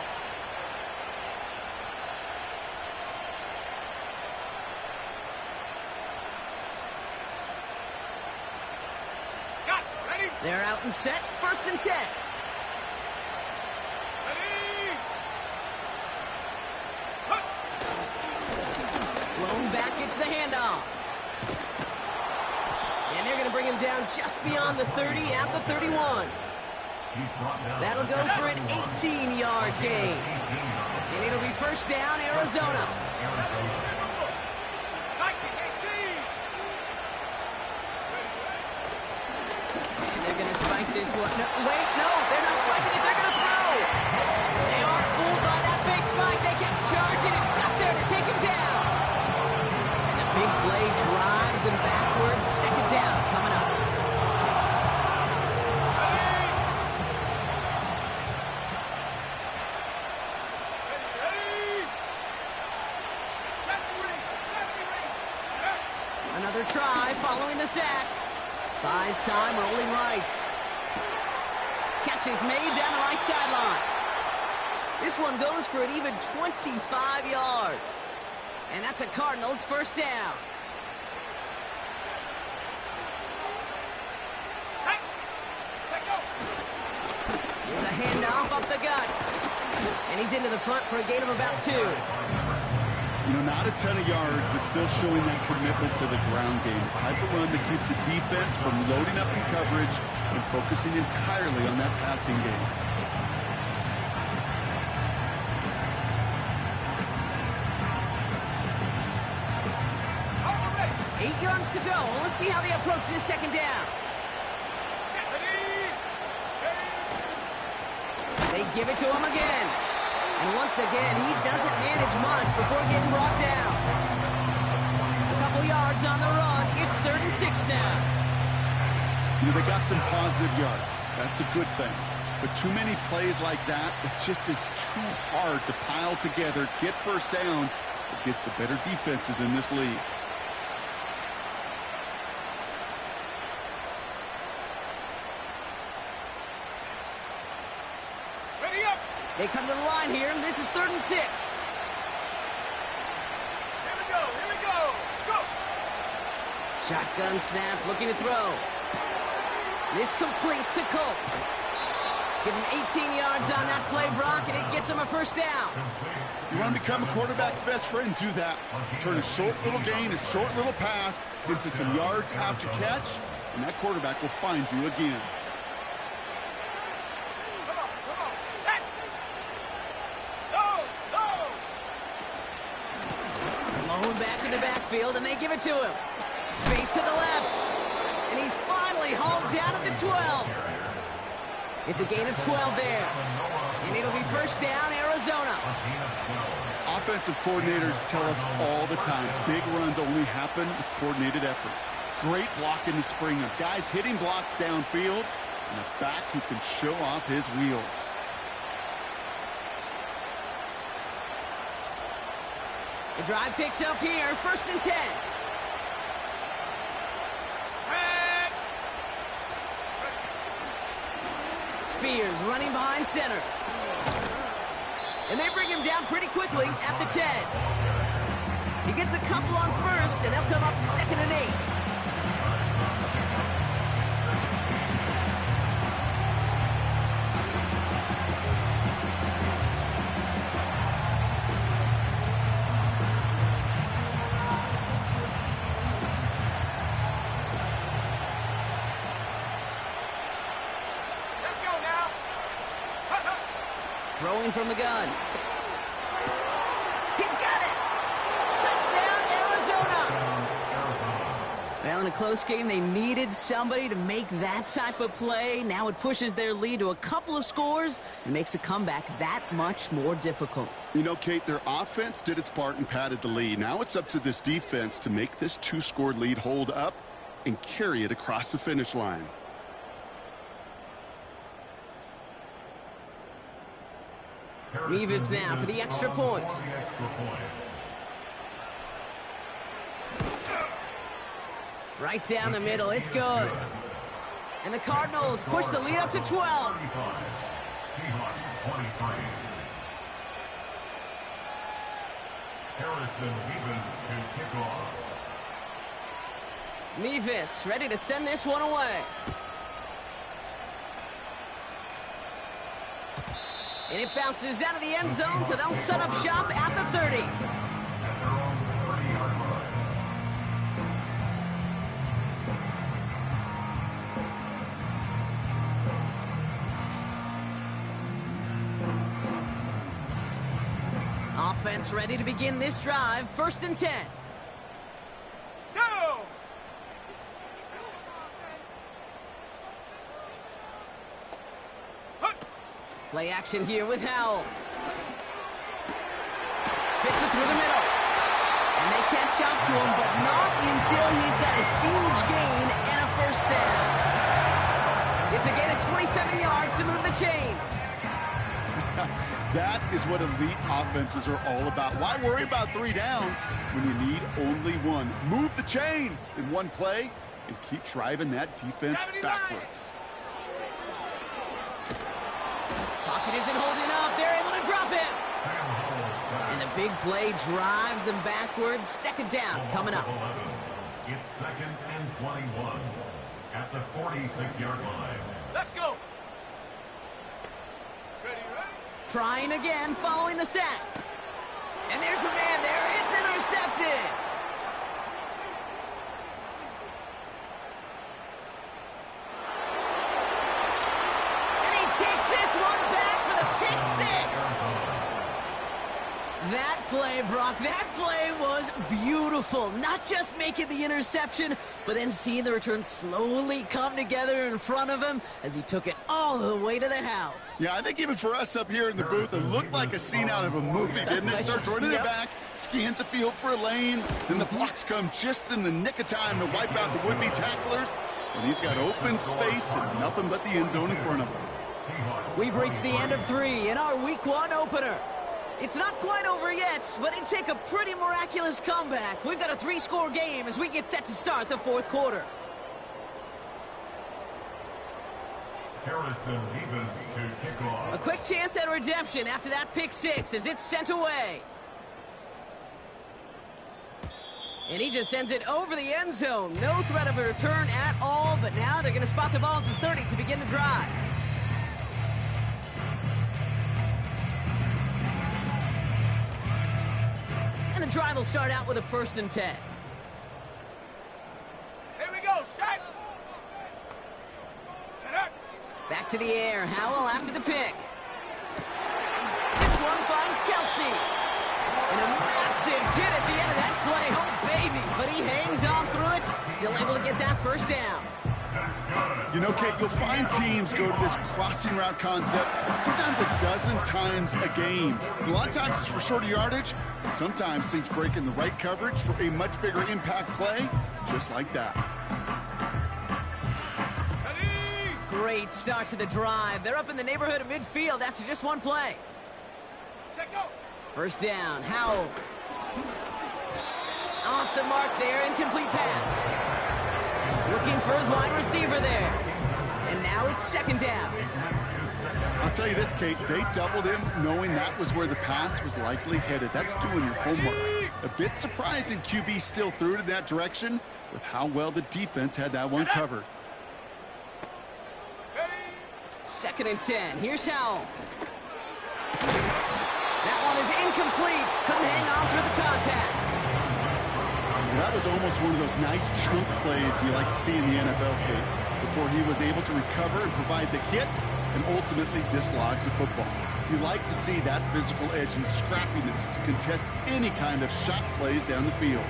Got it. Ready. They're out and set, 1st and 10. Ready. Hut. Blown back, it's the handoff. And they're going to bring him down just beyond the 30 at the 31. That'll go for an 18-yard gain. And it'll be 1st down, Arizona. And they're going to spike this one. No, wait, no, they're not spiking it. They're going to throw. They aren't fooled by that fake spike. They kept charging and got there to take him down. And the big play drives them backwards. 2nd down coming up. Another try following the sack. Buys time, rolling right. Catch is made down the right sideline. This one goes for an even 25 yards. And that's a Cardinals 1st down. Here's a handoff up the gut. And he's into the front for a gain of about 2. You know, not a ton of yards, but still showing that commitment to the ground game. The type of run that keeps the defense from loading up in coverage and focusing entirely on that passing game. Ready. 8 yards to go. Let's see how they approach this 2nd down. They give it to him again. And once again, he doesn't manage much before getting brought down. A couple yards on the run. It's 3rd and 6 now. You know, they got some positive yards. That's a good thing. But too many plays like that, it just is too hard to pile together, get 1st downs against the better defenses in this league. They come to the line here, and this is 3rd and 6. Here we go. Go! Shotgun snap, looking to throw. This complete to Colt. Give him 18 yards on that play, Brock, and it gets him a 1st down. You want to become a quarterback's best friend, do that. Turn a short little gain, a short little pass into some yards after catch, and that quarterback will find you again. Come on. Set! Go! Malone back in the backfield, and they give it to him. Space to the left. And he's finally hauled down at the 12. It's a gain of 12 there. And it'll be 1st down, Arizona. Offensive coordinators tell us all the time, big runs only happen with coordinated efforts. Great block in the spring of guys hitting blocks downfield, and a back who can show off his wheels. The drive picks up here, 1st and 10. Spears running behind center. And they bring him down pretty quickly at the 10. He gets a couple on 1st, and they'll come up 2nd and 8. Throwing from the gun. He's got it! Touchdown, Arizona! Well, in a close game, they needed somebody to make that type of play. Now it pushes their lead to a couple of scores and makes a comeback that much more difficult. You know, Kate, their offense did its part and padded the lead. Now it's up to this defense to make this 2-score lead hold up and carry it across the finish line. Mevis now for the extra point. Right down the middle, it's good. And the Cardinals push the lead up to 12. Harrison Mevis to kick off. Mevis ready to send this one away. And it bounces out of the end zone, so they'll set up shop at the 30. At their own 30-yard line. Offense ready to begin this drive. 1st and 10. Go! Play action here with Howell. Fits it through the middle. And they catch up to him, but not until he's got a huge gain and a 1st down. It's a gain of 27 yards to move the chains. That is what elite offenses are all about. Why worry about 3 downs when you need only 1? Move the chains in one play and keep driving that defense backwards. Pocket isn't holding up. They're able to drop it. And the big play drives them backwards. 2nd down coming up. It's 2nd and 21 at the 46-yard line. Let's go! Ready? Trying again following the sack. And there's a man there. It's intercepted. Takes this one back for the pick 6. That play, Brock, that play was beautiful. Not just making the interception, but then seeing the return slowly come together in front of him as he took it all the way to the house. Yeah, I think even for us up here in the booth, it looked like a scene out of a movie, didn't it? Starts running it back, scans the field for a lane, then the blocks come just in the nick of time to wipe out the would-be tacklers, and he's got open space and nothing but the end zone in front of him. We've reached the end of 3 in our Week 1 opener. It's not quite over yet, but it'd take a pretty miraculous comeback. We've got a 3-score game as we get set to start the 4th quarter. Harrison Davis to kick off. A quick chance at redemption after that pick six as it's sent away. And he just sends it over the end zone. No threat of a return at all, but now they're going to spot the ball at the 30 to begin the drive. And the drive will start out with a 1st and 10. Here we go, set. Back to the air. Howell after the pick. This one finds Kelsey. And a massive hit at the end of that play. Oh, baby. But he hangs on through it. Still able to get that 1st down. You know, Kate, you'll find teams go to this crossing route concept sometimes a dozen times a game. A lot of times it's for shorter yardage. And sometimes things break in the right coverage for a much bigger impact play, just like that. Great start to the drive. They're up in the neighborhood of midfield after just one play. Check go. 1st down, Howell. Off the mark there, incomplete pass. Looking for his wide receiver there. And now it's 2nd down. I'll tell you this, Kate, they doubled him knowing that was where the pass was likely headed. That's doing your homework. A bit surprising QB still threw it in that direction with how well the defense had that one covered. 2nd and 10. Here's Howell. That one is incomplete. Couldn't hang on through the contact. That was almost one of those nice chunk plays you like to see in the NFL, Kate, before he was able to recover and provide the hit and ultimately dislodge the football. You like to see that physical edge and scrappiness to contest any kind of shot plays down the field.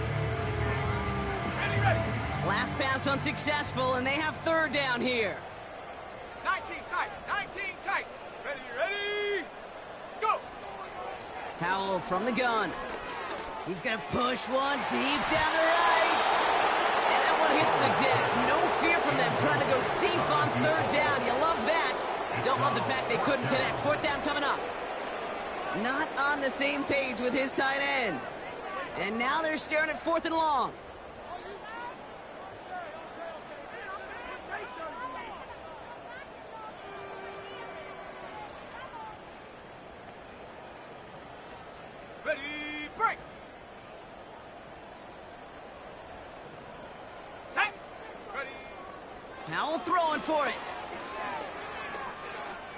Ready. Last pass unsuccessful, and they have 3rd down here. 19 tight. 19 tight. Ready. Go. Howell from the gun. He's going to push one deep down the right. And that one hits the deck. No fear from them trying to go deep on 3rd down. You love that. Don't love the fact they couldn't connect. 4th down coming up. Not on the same page with his tight end. And now they're staring at 4th and long. Ready, break. Set. Ready. Howell throwing for it.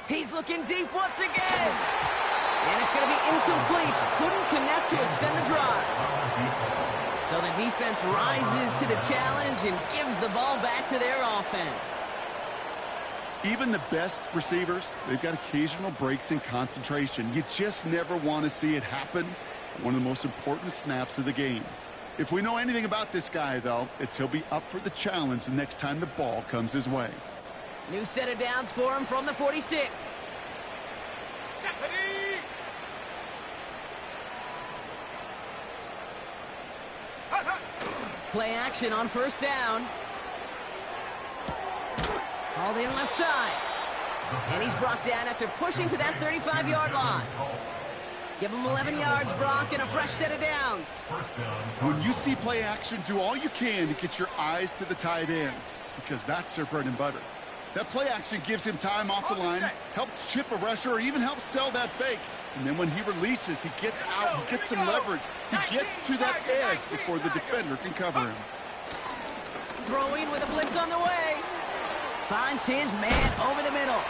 He's looking deep once again. And it's going to be incomplete. Couldn't connect to extend the drive. So the defense rises to the challenge and gives the ball back to their offense. Even the best receivers, they've got occasional breaks in concentration. You just never want to see it happen. One of the most important snaps of the game. If we know anything about this guy, though, it's he'll be up for the challenge the next time the ball comes his way. New set of downs for him from the 46. Set. Ready. Hut, hut. Play action on 1st down. Hauled in left side. And he's brought down after pushing to that 35-yard line. Give him 11 yards, Brock, and a fresh set of downs. When you see play action, do all you can to get your eyes to the tight end, because that's their bread and butter. That play action gives him time off the line, helps chip a rusher, or even helps sell that fake. And then when he releases, he gets out, he gets some leverage. He gets to that edge before the defender can cover him. Throwing with a blitz on the way. Finds his man over the middle.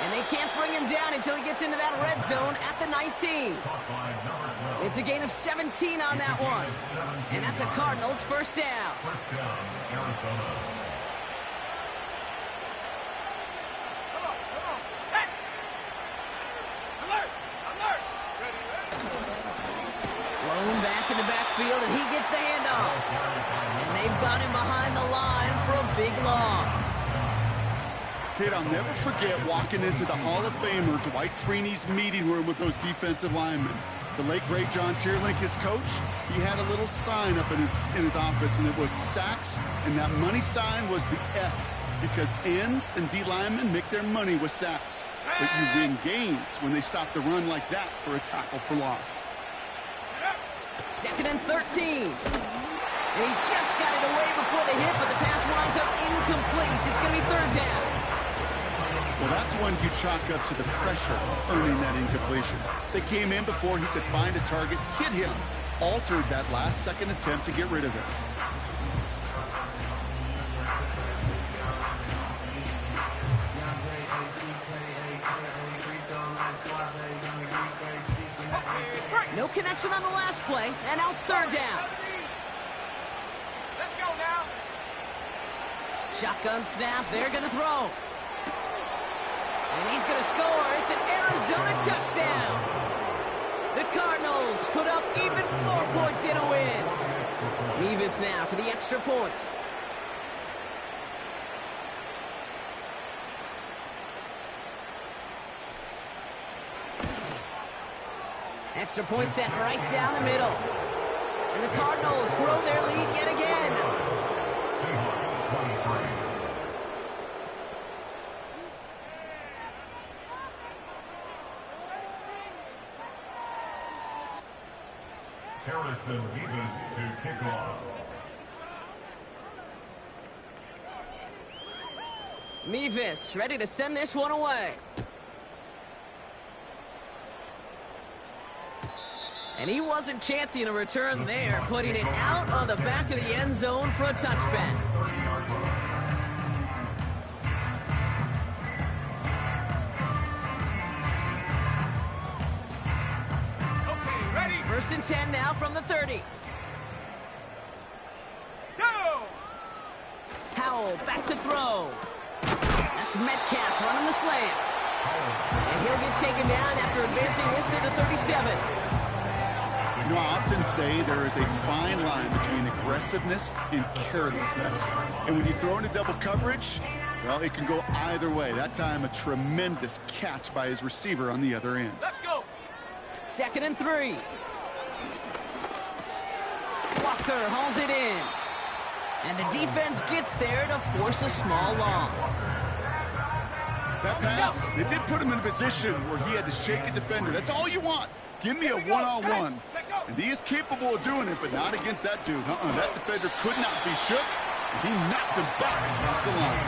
And they can't bring him down until he gets into that red zone at the 19. It's a gain of 17 on that one. And that's a Cardinals 1st down. Come on. Set. Alert. Ready. Blown back in the backfield, and he gets the handoff. And they've got him behind the line for a big loss. Kid, I'll never forget walking into the Hall of Famer Dwight Freeney's meeting room with those defensive linemen. The late, great John Tierlink, his coach, he had a little sign up in his office, and it was sacks, and that money sign was the S, because ends and D linemen make their money with sacks. But you win games when they stop the run like that for a tackle for loss. 2nd and 13. And he just got it away before the hit, but the pass winds up incomplete. It's going to be 3rd down. Well, that's one you chalk up to the pressure earning that incompletion. They came in before he could find a target, hit him, altered that last-second attempt to get rid of it. No connection on the last play, and now it's third down. Let's go now. Shotgun snap, they're going to throw. And he's going to score. It's an Arizona touchdown. The Cardinals put up even more points in a win. Mevis now for the extra point. Extra point set right down the middle. And the Cardinals grow their lead yet again. Harrison Mevis to kick off. Mevis ready to send this one away. And he wasn't chancing a return there, putting it out on the back of the end zone for a touchback. Okay, ready. First and 10 now from the 30. Go! Howell back to throw. That's Metcalf running the slant. And he'll get taken down after advancing this to the 37. You know, I often say there is a fine line between aggressiveness and carelessness. And when you throw into double coverage, well, it can go either way. That time, a tremendous catch by his receiver on the other end. Let's go. Second and 3. Walker hauls it in. And the defense gets there to force a small loss. That pass, it did put him in a position where he had to shake a defender. That's all you want. Give me a one-on-one. And he is capable of doing it, but not against that dude. That defender could not be shook. And he knocked him back across the line.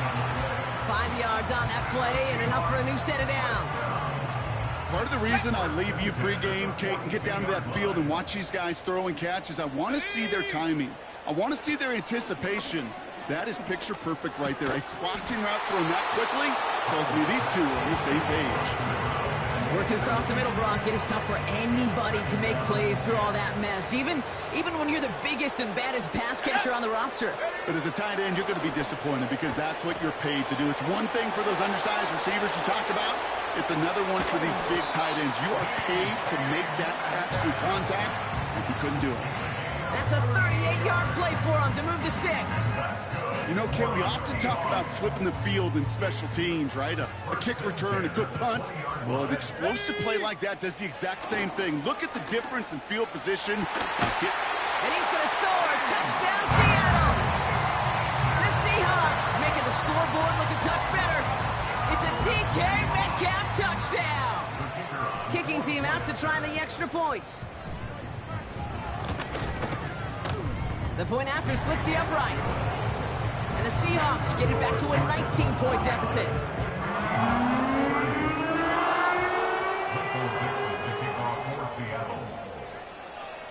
5 yards on that play and enough for a new set of downs. Part of the reason I leave you pregame, Kate, and get down to that field and watch these guys throw and catch is I want to see their timing. I want to see their anticipation. That is picture perfect right there. A crossing route thrown that quickly tells me these two are on the same page. Working across the middle, Brock, it is tough for anybody to make plays through all that mess, even when you're the biggest and baddest pass catcher on the roster. But as a tight end, you're going to be disappointed because that's what you're paid to do. It's one thing for those undersized receivers you talk about. It's another one for these big tight ends. You are paid to make that catch through contact, and he couldn't do it. That's a 38-yard play for him to move the sticks. You know, Kate, we often talk about flipping the field in special teams, right? A kick return, a good punt. Well, an explosive play like that does the exact same thing. Look at the difference in field position. And he's going to score. Touchdown, Seattle. The Seahawks making the scoreboard look a touch better. It's a DK Metcalf touchdown. Kicking team out to try the extra points. The point after splits the uprights. And the Seahawks get it back to a 19-point deficit.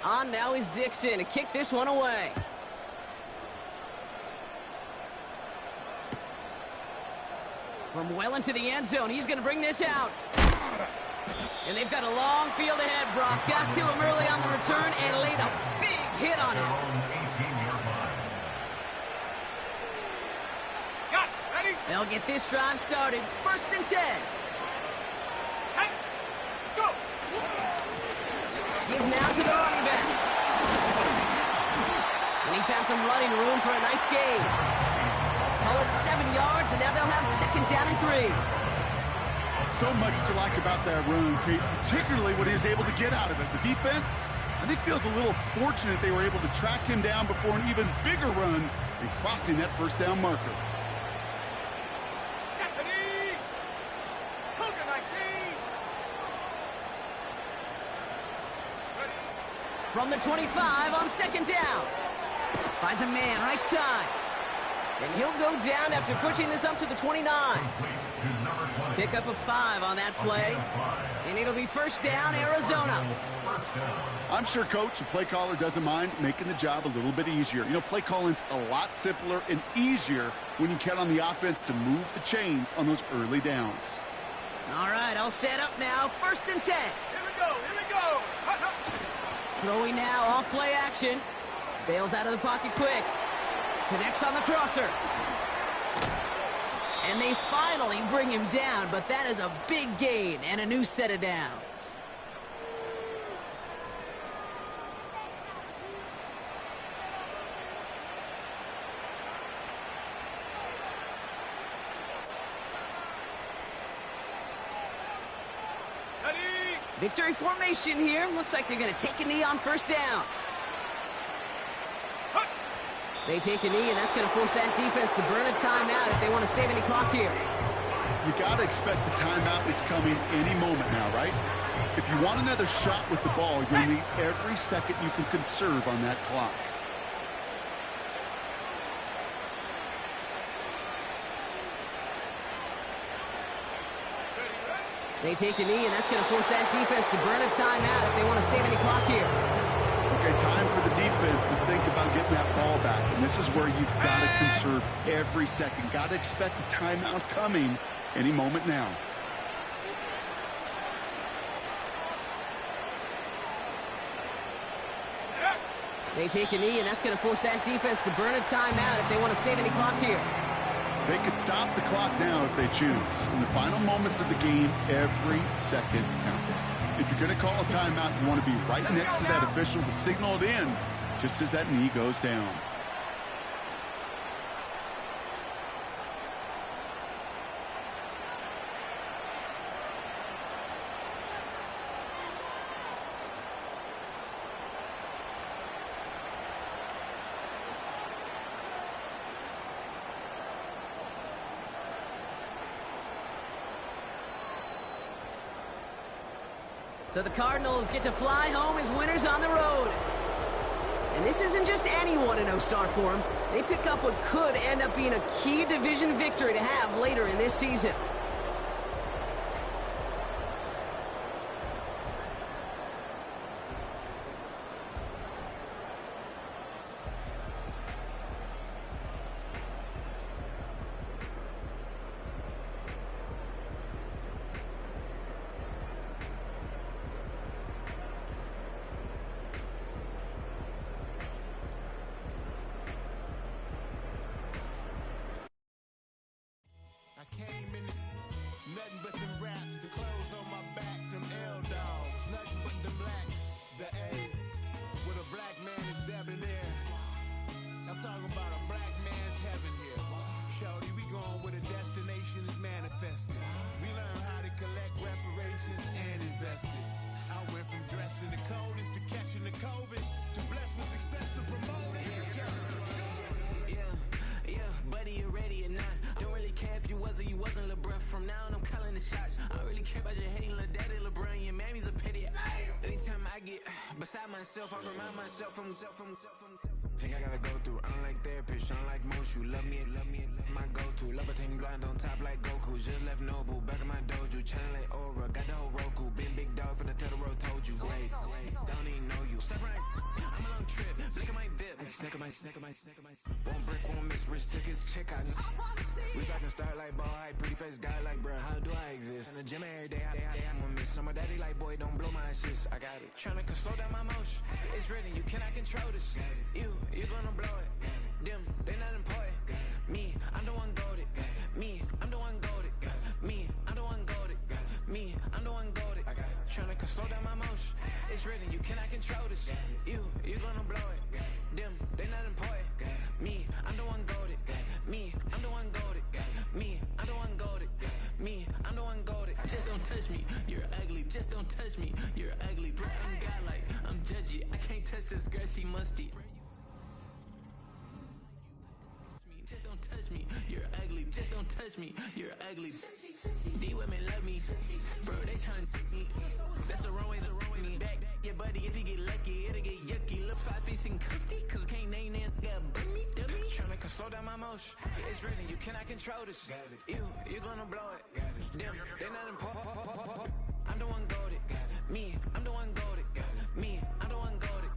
On now is Dixon to kick this one away. From well into the end zone, he's going to bring this out. And they've got a long field ahead, Brock. Got to him early on the return and laid a big hit on him. Got it. Ready? They'll get this drive started. First and 10. Hey, go. Give now to the running back. And he found some running room for a nice gain. Call it 7 yards, and now they'll have second down and 3. So much to like about that run, Kate, particularly what he was able to get out of it. The defense, I think, feels a little fortunate they were able to track him down before an even bigger run and crossing that first down marker. Stephanie. Cougar 19. Ready? From the 25 on second down. Finds a man right side. And he'll go down after pushing this up to the 29. Pick up a 5 on that play. And it'll be first down, Arizona. I'm sure, Coach, the play caller doesn't mind making the job a little bit easier. You know, play calling's a lot simpler and easier when you count on the offense to move the chains on those early downs. All right, I'll set up now. First and 10. Here we go, here we go. Throwing now, off play action. Bails out of the pocket quick. Connects on the crosser. And they finally bring him down, but that is a big gain and a new set of downs. Victory formation here. Looks like they're going to take a knee on first down. They take a knee, and that's going to force that defense to burn a timeout if they want to save any clock here. You got to expect the timeout is coming any moment now, right? If you want another shot with the ball, you'll need every second you can conserve on that clock. They take a knee, and that's going to force that defense to burn a timeout if they want to save any clock here. Okay, time for the defense to think about getting that ball back. And this is where you've got to conserve every second. Got to expect the timeout coming any moment now. They take a knee, and that's going to force that defense to burn a timeout if they want to save any clock here. They could stop the clock now if they choose. In the final moments of the game, every second counts. If you're going to call a timeout, you want to be right next to that official to signal it in just as that knee goes down. So the Cardinals get to fly home as winners on the road. And this isn't just any 1-0 start for them. They pick up what could end up being a key division victory to have later in this season. Nothing but some raps, the clothes on my back, them L-dogs. Nothing but them blacks, the A, with a black man is debonair. I'm talking about a black man's heaven here. Shorty, we going where the destination is manifested. We learn how to collect reparations and invest it. I went from dressing the coldest to catching the COVID, to blessed with success to promote it, to just go. Yeah, buddy, you ready or not? Don't really care if you was or you wasn't, lil' bruh. From now on, I'm calling the shots. I don't really care about your hating, lil' daddy, LeBron. Your mammy's a pity. Anytime I get beside myself, I remind myself from. Think I gotta go through. I don't like therapists, I don't like most. You love me, my go-to. Love a team blind on top like Goku. Just left Noble, back in my dojo. Channel like Aura, got the whole Roku. Been big dog from the Tether Road, told you. Wait, don't even know you. Step right, I'm a long trip. Blink of my VIP. Snicker my. One brick, one miss, rich tickets, check out. We talking start like ball hype, pretty face guy like, bruh, how do I exist? In the gym every day, I'm gonna miss. So my daddy like, boy, don't blow my shit. I got it. Tryna slow down my motion. It's written, you cannot control this. You gonna blow it. Them, they not important. Me, I'm the one goated. Me, I'm the one goated. Me, I'm the one goated. Me, I'm the one goated. Tryna slow down my motion. It's written, you cannot control this. You gonna blow it. Them, they not important. Me, I'm the one goated. Me, I'm the one goated. Me, I'm the one goated. Me, I'm the one goated. Just don't touch me, you're ugly. Just don't touch me, you're ugly. Bro, I'm godlike, I'm judgy. I can't touch this girl, she musty. Just don't touch me, you're ugly. Just don't touch me, you're ugly. These women love me, bro, they tryna me. That's the wrong way, me back. Yeah, buddy, if you get lucky, it'll get yucky. Look 5 feet and cuffy, cause can't name that. Dummy. Tryna slow down my motion. It's written, you cannot control this. You gonna blow it. Them, they not important. I'm the one goated. Me, I'm the one goated. Me, I'm the one goated.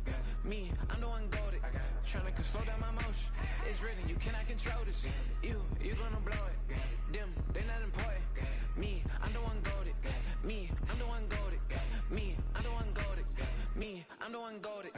Me, I'm the one goated. Tryna slow down my motion. It's written, you cannot control this. You gonna blow it. Them, they not important. Me, I'm the one goated. Me, I'm the one goated. Me, I'm the one goated. Me, I'm the one goated.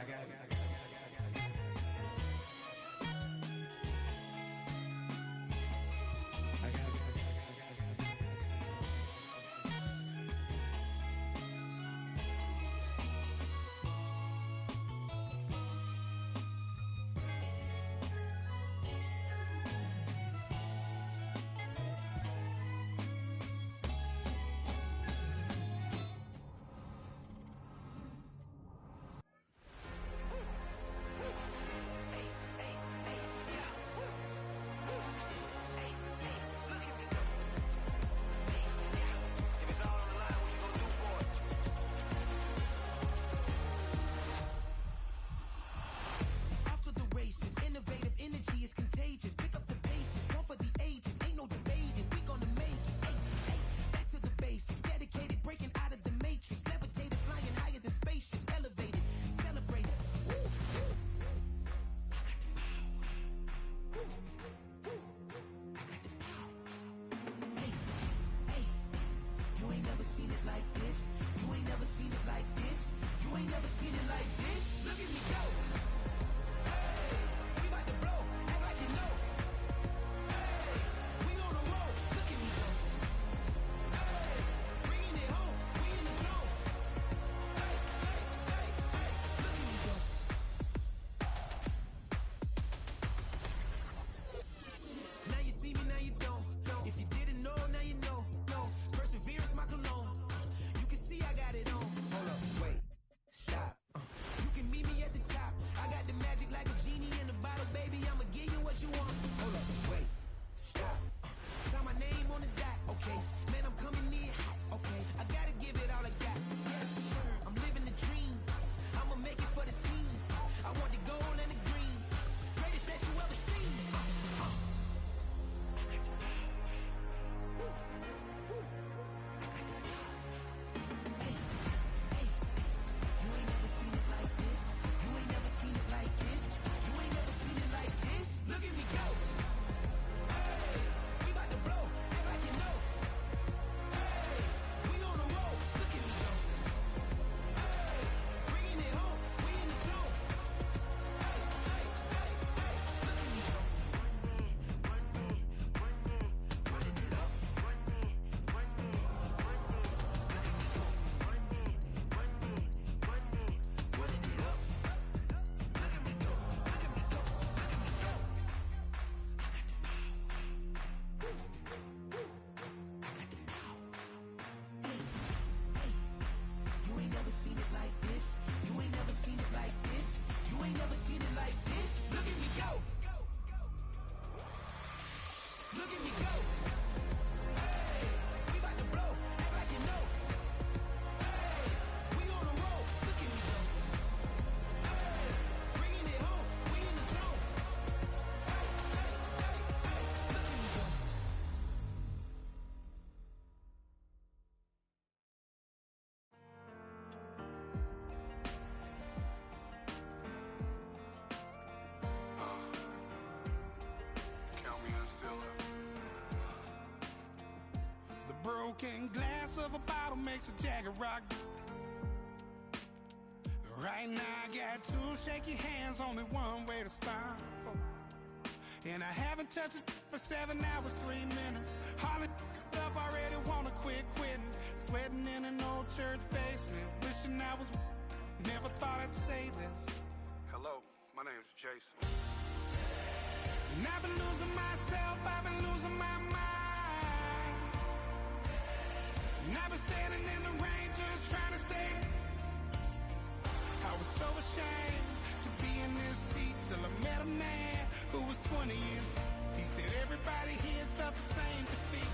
Broken glass of a bottle makes a jagger rock. Right now I got two shaky hands, only one way to stop. And I haven't touched it for 7 hours, 3 minutes. Hardly up, already wanna quitting. Sweating in an old church basement, wishing I was. Never thought I'd say this. Hello, my name's Jason. And I've been losing myself, I've been losing my mind. And I've been standing in the rain just trying to stay. I was so ashamed to be in this seat till I met a man who was 20 years. He said everybody here's felt the same defeat.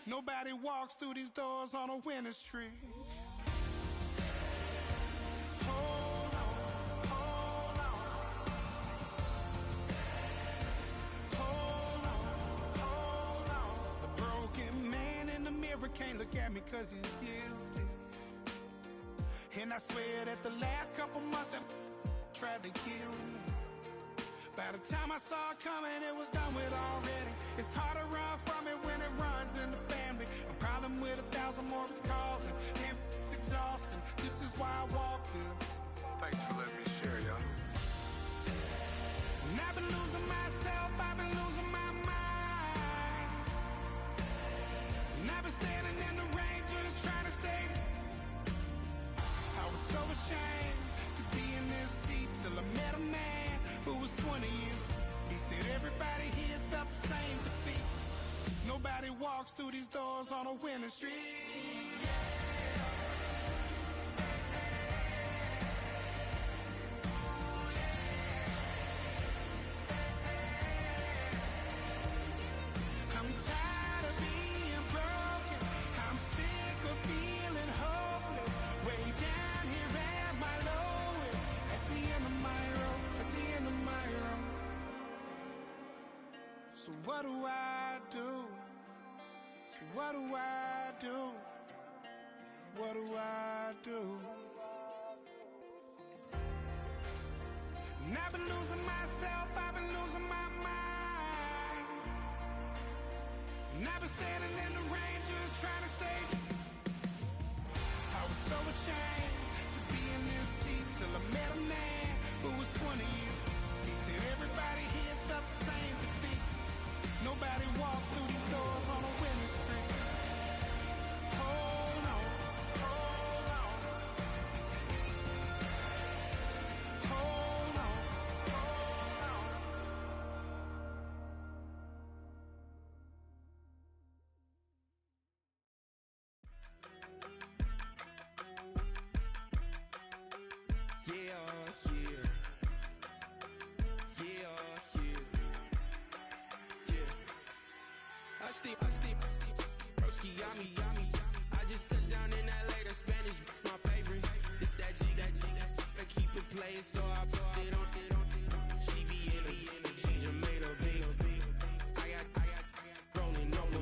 Nobody walks through these doors on a winner's streak. Hold on, hold on. Hold on, hold on. The broken man in the mirror Eric can't look at me cause he's guilty. And I swear that the last couple months that tried to kill me. By the time I saw it coming, it was done with already. It's hard to run from it when it runs in the family. A problem with 1,000 more it's causing. Damn, it's exhausting. This is why I walked in. Thanks for letting me share, y'all. And I've been losing myself, I've been losing my mind. And I've been standing in the rain just trying to stay. I was so ashamed to be in this seat till I met a man who was 20 years. He said everybody here felt the same defeat. Nobody walks through these doors on a winning streak. I'm tired of being broken. I'm sick of feeling hopeless. Way down here at my lowest. At the end of my road, at the end of my road. So what do I do? So what do I do? What do I do? And I've been losing myself, I've been losing my mind. And I've been standing in the rain just trying to stay. I was so ashamed to be in this seat till I met a man who was 20 years. He said everybody here felt the same defeat. Nobody walks through these doors on a winning streak. Hold on, hold on. Hold on, hold on. Broski, yummy. I just touched down in LA, the Spanish, my favorite. This that G. I keep it playing, so I put it on. She be in it, she just made a beat. I got rolling over.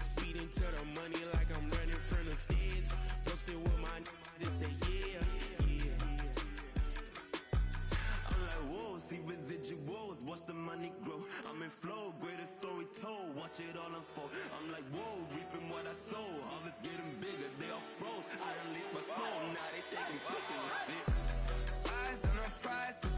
Speeding to the money like I'm running from the feds. Posting with my they say yeah. I'm like, whoa, see residuals, watch the money grow. I'm in flow, greatest story told, watch it all unfold. I'm like, whoa, reaping what I sow. Harvest getting bigger, they all froze. I unleashed my soul, now they taking pictures of it. Eyes on the prize.